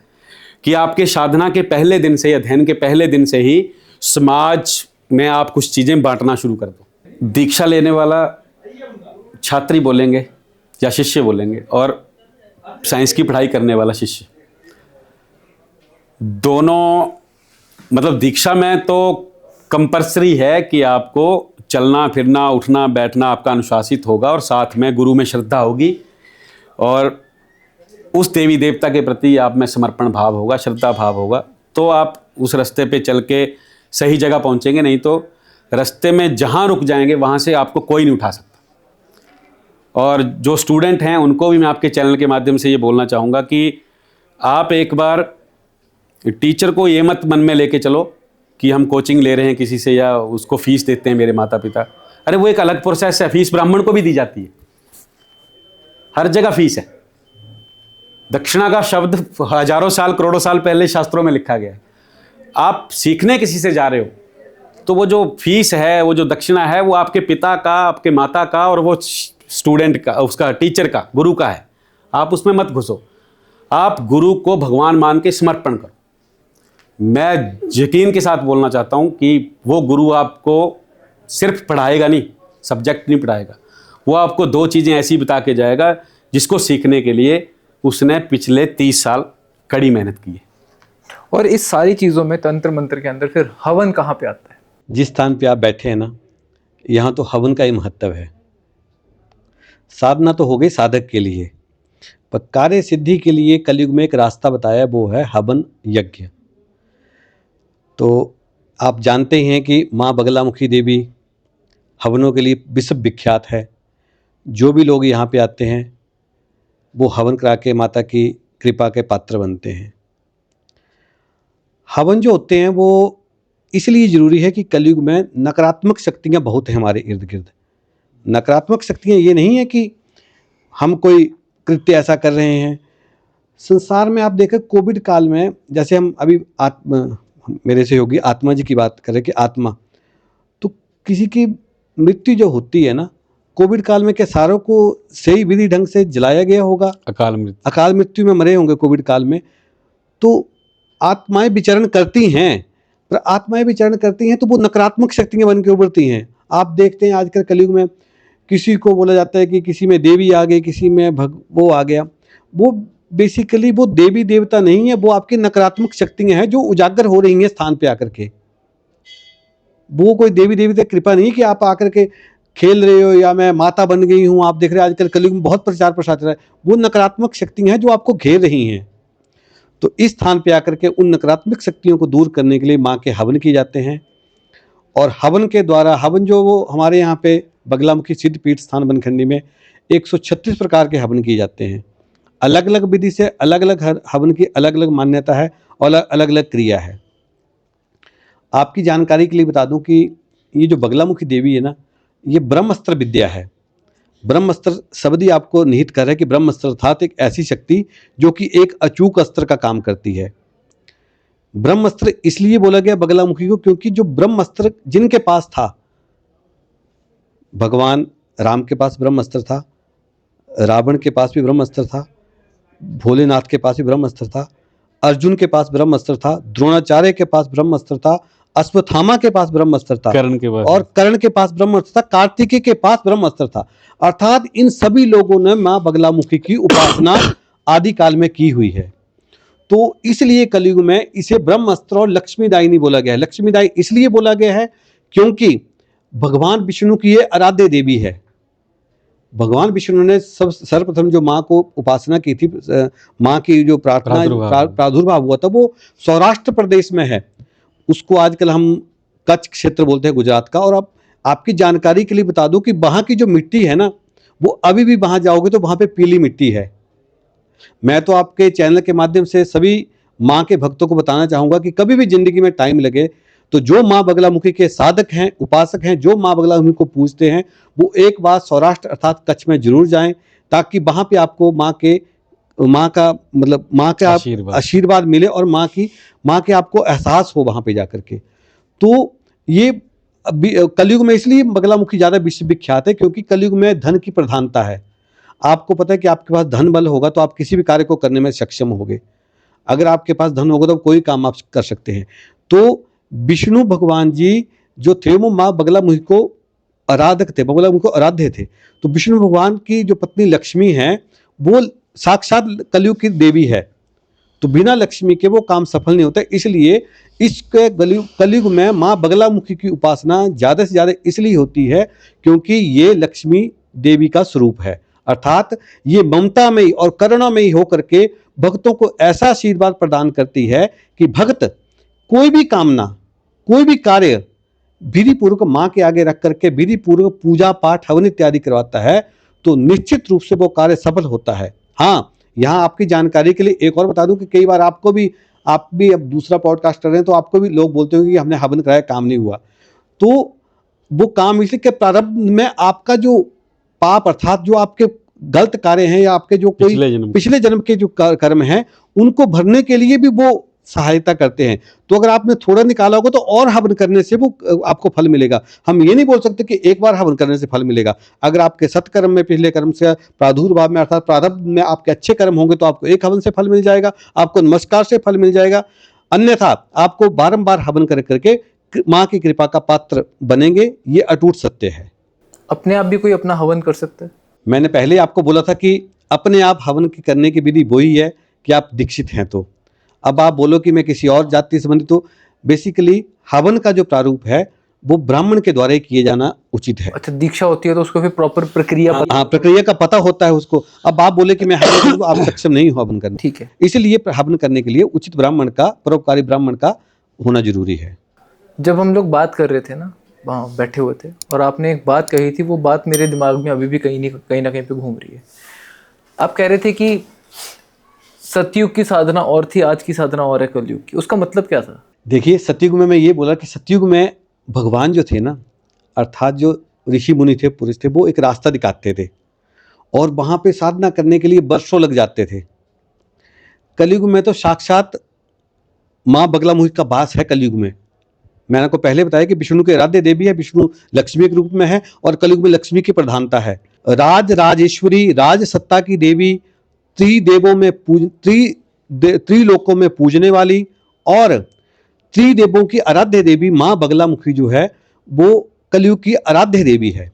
कि आपके साधना के पहले दिन से, अध्ययन के पहले दिन से ही समाज में आप कुछ चीज़ें बांटना शुरू कर दो। दीक्षा लेने वाला छात्री बोलेंगे या शिष्य बोलेंगे, और साइंस की पढ़ाई करने वाला शिष्य, दोनों मतलब दीक्षा में तो कंपल्सरी है कि आपको चलना फिरना, उठना बैठना आपका अनुशासित होगा और साथ में गुरु में श्रद्धा होगी और उस देवी देवता के प्रति आप में समर्पण भाव होगा, श्रद्धा भाव होगा, तो आप उस रास्ते पे चल के सही जगह पहुंचेंगे। नहीं तो रास्ते में जहां रुक जाएंगे वहां से आपको कोई नहीं उठा सकता। और जो स्टूडेंट हैं उनको भी मैं आपके चैनल के माध्यम से ये बोलना चाहूँगा कि आप एक बार टीचर को ये मत मन में लेके चलो कि हम कोचिंग ले रहे हैं किसी से या उसको फीस देते हैं मेरे माता पिता। अरे वो एक अलग प्रोसेस है। फीस ब्राह्मण को भी दी जाती है, हर जगह फीस है। दक्षिणा का शब्द हजारों साल करोड़ों साल पहले शास्त्रों में लिखा गया है। आप सीखने किसी से जा रहे हो तो वो जो फीस है, वो जो दक्षिणा है, वो आपके पिता का, आपके माता का और वो स्टूडेंट का, उसका टीचर का, गुरु का है। आप उसमें मत घुसो। आप गुरु को भगवान मान के समर्पण करो। मैं यकीन के साथ बोलना चाहता हूं कि वो गुरु आपको सिर्फ पढ़ाएगा नहीं, सब्जेक्ट नहीं पढ़ाएगा, वो आपको दो चीज़ें ऐसी बता के जाएगा जिसको सीखने के लिए उसने पिछले 30 साल कड़ी मेहनत की है। और इस सारी चीज़ों में तंत्र मंत्र के अंदर फिर हवन कहाँ पे आता है? जिस स्थान पे आप बैठे हैं ना, यहाँ तो हवन का ही महत्व है। साधना तो हो गई साधक के लिए, पर कार्य सिद्धि के लिए कलयुग में एक रास्ता बताया, वो है हवन यज्ञ। तो आप जानते हैं कि माँ बगलामुखी देवी हवनों के लिए विश्व विख्यात है। जो भी लोग यहाँ पे आते हैं वो हवन करा के माता की कृपा के पात्र बनते हैं। हवन जो होते हैं वो इसलिए ज़रूरी है कि कलयुग में नकारात्मक शक्तियाँ बहुत हैं हमारे इर्द गिर्द। नकारात्मक शक्तियाँ ये नहीं है कि हम कोई कृत्य ऐसा कर रहे हैं। संसार में आप देखें कोविड काल में, जैसे हम अभी मेरे से होगी आत्मा जी की बात करें कि आत्मा, तो किसी की मृत्यु जो होती है ना कोविड काल में, क्या सारों को सही विधि ढंग से जलाया गया होगा? अकाल मृत्यु में मरे होंगे कोविड काल में। तो आत्माएं विचरण करती हैं, पर आत्माएं विचरण करती हैं तो वो नकारात्मक शक्तियां बन के उभरती हैं। आप देखते हैं आजकल कलयुग में किसी को बोला जाता है कि किसी में देवी आ गई, किसी में वो आ गया। वो बेसिकली वो देवी देवता नहीं है, वो आपकी नकारात्मक शक्तियां हैं जो उजागर हो रही हैं स्थान पे आकर के। वो कोई देवी देवता की कृपा नहीं कि आप आकर के खेल रहे हो या मैं माता बन गई हूँ। आप देख रहे हैं आजकल कलयुग में बहुत प्रचार प्रसार चल रहा है। वो नकारात्मक शक्तियां हैं जो आपको घेर रही हैं। तो इस स्थान पे आकर के उन नकारात्मक शक्तियों को दूर करने के लिए माँ के हवन किए जाते हैं। और हवन के द्वारा, हवन जो वो हमारे यहाँ पे बगलामुखी सिद्ध पीठ स्थान बनखंडी में 136 प्रकार के हवन किए जाते हैं। अलग अलग विधि से अलग अलग हवन की अलग अलग मान्यता है और अलग अलग क्रिया है। आपकी जानकारी के लिए बता दूं कि ये जो बगलामुखी देवी है ना, ये ब्रह्मास्त्र विद्या है। ब्रह्मास्त्र शब्द ही आपको निहित कर रहा है कि ब्रह्मास्त्र अर्थात एक ऐसी शक्ति जो कि एक अचूक अस्त्र का काम करती है। ब्रह्मास्त्र इसलिए बोला गया बगलामुखी को क्योंकि जो ब्रह्मास्त्र जिनके पास था, भगवान राम के पास ब्रह्मास्त्र था, रावण के पास भी ब्रह्मास्त्र था, भोलेनाथ के पास भी ब्रह्मास्त्र था, अर्जुन के पास ब्रह्मास्त्र था, द्रोणाचार्य के पास ब्रह्मास्त्र था, अश्वत्थामा के पास ब्रह्मास्त्र था, कर्ण के पास और कर्ण के पास ब्रह्मास्त्र था, कार्तिकेय के पास ब्रह्मास्त्र था। अर्थात इन सभी लोगों ने मां बगलामुखी की उपासना आदि काल में की हुई है। तो इसलिए कलयुग में इसे ब्रह्मास्त्र और लक्ष्मीदायिनी बोला गया है। लक्ष्मीदायी इसलिए बोला गया है क्योंकि भगवान विष्णु की ये आराध्य देवी है। भगवान विष्णु ने सब सर्वप्रथम जो माँ को उपासना की थी, माँ की जो प्रादुर्भाव हुआ था वो सौराष्ट्र प्रदेश में है। उसको आजकल हम कच्छ क्षेत्र बोलते हैं गुजरात का। और अब आपकी जानकारी के लिए बता दूं कि वहाँ की जो मिट्टी है ना, वो अभी भी वहाँ जाओगे तो वहाँ पे पीली मिट्टी है। मैं तो आपके चैनल के माध्यम से सभी माँ के भक्तों को बताना चाहूँगा कि कभी भी जिंदगी में टाइम लगे तो जो माँ बगलामुखी के साधक हैं, उपासक हैं, जो माँ बगलामुखी को पूजते हैं, वो एक बार सौराष्ट्र अर्थात कच्छ में जरूर जाएं, ताकि वहाँ पे आपको माँ का आशीर्वाद मिले और माँ के आपको एहसास हो वहाँ पे जाकर के। तो ये कलयुग में इसलिए बगलामुखी ज़्यादा विश्वविख्यात है क्योंकि कलयुग में धन की प्रधानता है। आपको पता है कि आपके पास धन बल होगा तो आप किसी भी कार्य को करने में सक्षम होगे। अगर आपके पास धन होगा तो कोई काम आप कर सकते हैं। तो विष्णु भगवान जी जो थे वो माँ बगलामुखी को आराधक थे, बगलामुखी को आराध्य थे। तो विष्णु भगवान की जो पत्नी लक्ष्मी है वो साक्षात कलयुग की देवी है। तो बिना लक्ष्मी के वो काम सफल नहीं होता। इसलिए इसके कलयुग में माँ बगलामुखी की उपासना ज़्यादा से ज़्यादा इसलिए होती है क्योंकि ये लक्ष्मी देवी का स्वरूप है। अर्थात ये ममता में और करुणा में ही होकर के भक्तों को ऐसा आशीर्वाद प्रदान करती है कि भक्त कोई भी कामना, कोई भी कार्य विधि पूर्वक माँ के आगे रख करके विधि पूर्वक पूजा पाठ हवन इत्यादि करवाता है तो निश्चित रूप से वो कार्य सफल होता है। हाँ, यहाँ आपकी जानकारी के लिए एक और बता दूं कि कई बार आप भी अब दूसरा पॉडकास्ट कर रहे हैं तो आपको भी लोग बोलते हो कि हमने हवन कराया काम नहीं हुआ। तो वो काम इसलिए कि प्रारब्ध में आपका जो पाप अर्थात जो आपके गलत कार्य हैं या आपके जो कोई पिछले जन्म के जो कर्म हैं उनको भरने के लिए भी वो सहायता करते हैं। तो अगर आपने थोड़ा निकाला होगा तो और हवन करने से वो आपको फल मिलेगा। हम ये नहीं बोल सकते कि एक बार हवन करने से फल मिलेगा। अगर आपके सत्कर्म में पिछले कर्म से प्रादुर्भाव में अर्थात प्रारब्ध में आपके अच्छे कर्म होंगे तो आपको एक हवन से फल मिल जाएगा, आपको नमस्कार से फल मिल जाएगा। अन्यथा आपको बारंबार हवन कर करके माँ की कृपा का पात्र बनेंगे। ये अटूट सत्य है। अपने आप भी कोई अपना हवन कर सकता है? मैंने पहले आपको बोला था कि अपने आप हवन करने की विधि वही है कि आप दीक्षित हैं। तो अब आप बोलो कि मैं किसी और जाति से संबंधित, तो बेसिकली हवन का जो प्रारूप है वो ब्राह्मण के द्वारा किए जाना उचित है। अच्छा, दीक्षा होती है तो उसको फिर प्रॉपर प्रक्रिया हाँ, प्रक्रिया का पता होता है उसको। अब आप बोले कि मैं हवन करूं तो आप सक्षम नहीं हो हवन करने। ठीक है, इसलिए हवन करने के लिए उचित ब्राह्मण का, परोपकारी ब्राह्मण का होना जरूरी है। जब हम लोग बात कर रहे थे ना, वहाँ बैठे हुए थे और आपने एक बात कही थी, वो बात मेरे दिमाग में अभी भी कहीं ना कहीं पे घूम रही है। आप कह रहे थे कि सतयुग की साधना और थी, आज की साधना और है कलयुग की। उसका मतलब क्या था? देखिए, सतयुग में मैं ये बोला कि सतयुग में भगवान जो थे ना, अर्थात जो ऋषि मुनि थे, पुरुष थे, वो एक रास्ता दिखाते थे और वहाँ पे साधना करने के लिए वर्षों लग जाते थे। कलयुग में तो साक्षात माँ बगलामुखी का वास है। कलयुग में मैंने आपको पहले बताया कि विष्णु के आराध्य देवी है, विष्णु लक्ष्मी के रूप में है और कलयुग में लक्ष्मी की प्रधानता है। राजेश्वरी, राज सत्ता की देवी, त्रिलोकों में पूजने वाली और त्रिदेवों की आराध्य देवी माँ बगलामुखी जो है वो कलयुग की आराध्य देवी है।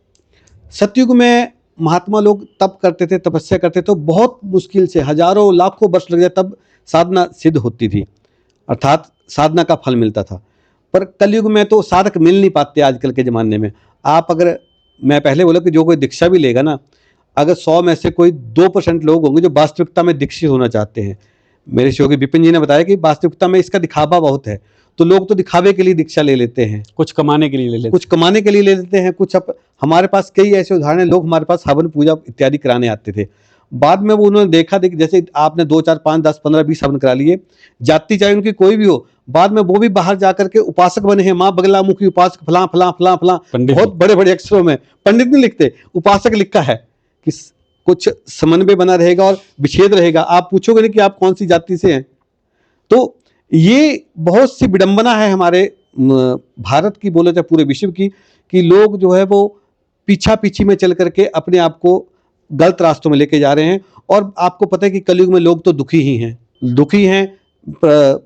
सतयुग में महात्मा लोग तप करते थे, तपस्या करते थे, तो बहुत मुश्किल से हजारों लाखों वर्ष लग जाए तब साधना सिद्ध होती थी, अर्थात साधना का फल मिलता था। पर कलयुग में तो साधक मिल नहीं पाते आजकल के ज़माने में। आप अगर, मैं पहले बोला कि जो कोई दीक्षा भी लेगा ना, अगर 100 में से कोई 2% लोग होंगे जो वास्तविकता में दीक्षित होना चाहते हैं। मेरे सहयोगी विपिन जी ने बताया कि वास्तविकता में इसका दिखावा बहुत है, तो लोग तो दिखावे के लिए दीक्षा ले लेते हैं, कुछ कमाने के लिए ले लेते हैं, कुछ हमारे पास कई ऐसे उदाहरण, लोग हमारे पास हवन पूजा इत्यादि कराने आते थे। बाद में वो उन्होंने देखा जैसे आपने 2 4 5 10 15 20 हवन करा लिए, जाति चाहे उनकी कोई भी हो, बाद में वो भी बाहर जाकर के उपासक बने हैं, माँ बगलामुखी उपासक फलां फलां फलां फलां, बहुत बड़े बड़े अक्षरों में, पंडित नहीं लिखते, उपासक लिखा है। कि कुछ समन्वय बना रहेगा और विच्छेद रहेगा। आप पूछोगे नहीं कि आप कौन सी जाति से हैं। तो ये बहुत सी विडंबना है हमारे भारत की, बोले चाहे पूरे विश्व की, कि लोग जो है वो पीछा पीछी में चल करके अपने आप को गलत रास्तों में लेके जा रहे हैं। और आपको पता है कि कलयुग में लोग तो दुखी ही हैं, दुखी हैं।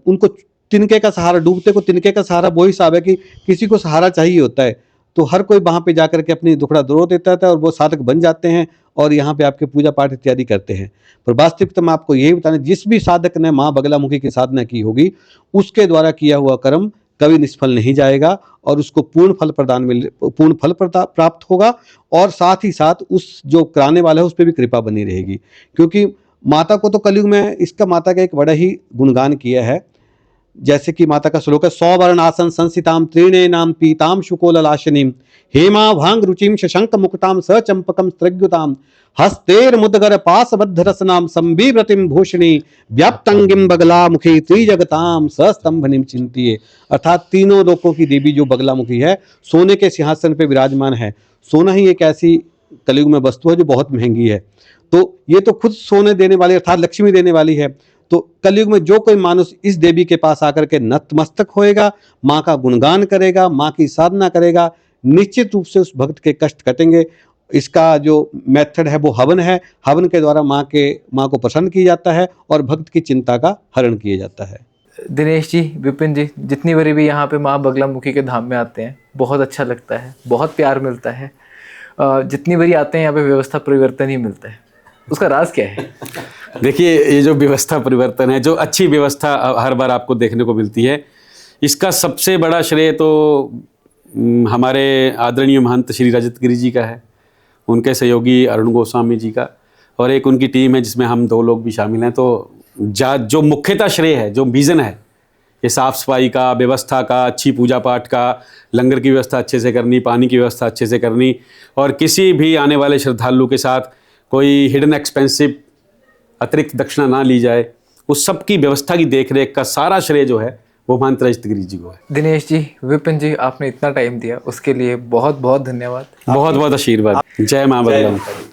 उनको तिनके का सहारा, डूबते को तिनके का सहारा वही हिसाब है कि किसी को सहारा चाहिए होता है। तो हर कोई वहाँ पे जा करके अपनी दुखड़ा दरो देता था और वो साधक बन जाते हैं और यहाँ पे आपके पूजा पाठ इत्यादि करते हैं। पर वास्तविकता में आपको यही बताना, जिस भी साधक ने माँ बगलामुखी की साधना की होगी उसके द्वारा किया हुआ कर्म कभी निष्फल नहीं जाएगा और उसको पूर्ण फल प्राप्त होगा। और साथ ही साथ उस जो कराने वाला है उस पर भी कृपा बनी रहेगी। क्योंकि माता को तो कलयुग में इसका माता का एक बड़ा ही गुणगान किया है। जैसे कि माता का श्लोक है, सौवर्णासन संसिताम त्रिणेनाम पीताम शुकोललाशनीम हेमा भांग रुचिम शशंक मुकुटाम सचंपकम स्त्रग्युताम हस्तेर मुदगर पासबद्ध रसनाम संबीव्रतिम भूषणी व्याप्तंगिम बगलामुखी त्रिजगताम सस्तंभनिम चिंतिये। अर्थात तीनों लोकों की देवी जो बगलामुखी है, सोने के सिंहासन पर विराजमान है। सोना ही एक ऐसी कलयुग में वस्तु है जो बहुत महंगी है। तो ये तो खुद सोने देने वाली अर्थात लक्ष्मी देने वाली है। तो कलयुग में जो कोई मानुष इस देवी के पास आकर के नतमस्तक होएगा, माँ का गुणगान करेगा, माँ की साधना करेगा, निश्चित रूप से उस भक्त के कष्ट कटेंगे। इसका जो मेथड है वो हवन है। हवन के द्वारा माँ को प्रसन्न किया जाता है और भक्त की चिंता का हरण किया जाता है। दिनेश जी, विपिन जी, जितनी बारी भी यहाँ पे माँ बगलामुखी के धाम में आते हैं बहुत अच्छा लगता है, बहुत प्यार मिलता है। जितनी बारी आते हैं यहाँ पे व्यवस्था परिवर्तन ही मिलता है, उसका राज क्या है? देखिए, ये जो व्यवस्था परिवर्तन है, जो अच्छी व्यवस्था हर बार आपको देखने को मिलती है, इसका सबसे बड़ा श्रेय तो हमारे आदरणीय महंत श्री रजत गिरी जी का है, उनके सहयोगी अरुण गोस्वामी जी का, और एक उनकी टीम है जिसमें हम 2 लोग भी शामिल हैं। तो जो मुख्यतः श्रेय है, जो विज़न है, ये साफ़ सफाई का, व्यवस्था का, अच्छी पूजा पाठ का, लंगर की व्यवस्था अच्छे से करनी, पानी की व्यवस्था अच्छे से करनी, और किसी भी आने वाले श्रद्धालु के साथ कोई हिडन एक्सपेंसिव अतिरिक्त दक्षिणा ना ली जाए, उस सब की व्यवस्था की देखरेख का सारा श्रेय जो है वो महंत रजत गिरी जी को है। दिनेश जी, विपिन जी, आपने इतना टाइम दिया उसके लिए बहुत बहुत धन्यवाद। बहुत बहुत आशीर्वाद। जय माँ बगलामुखी।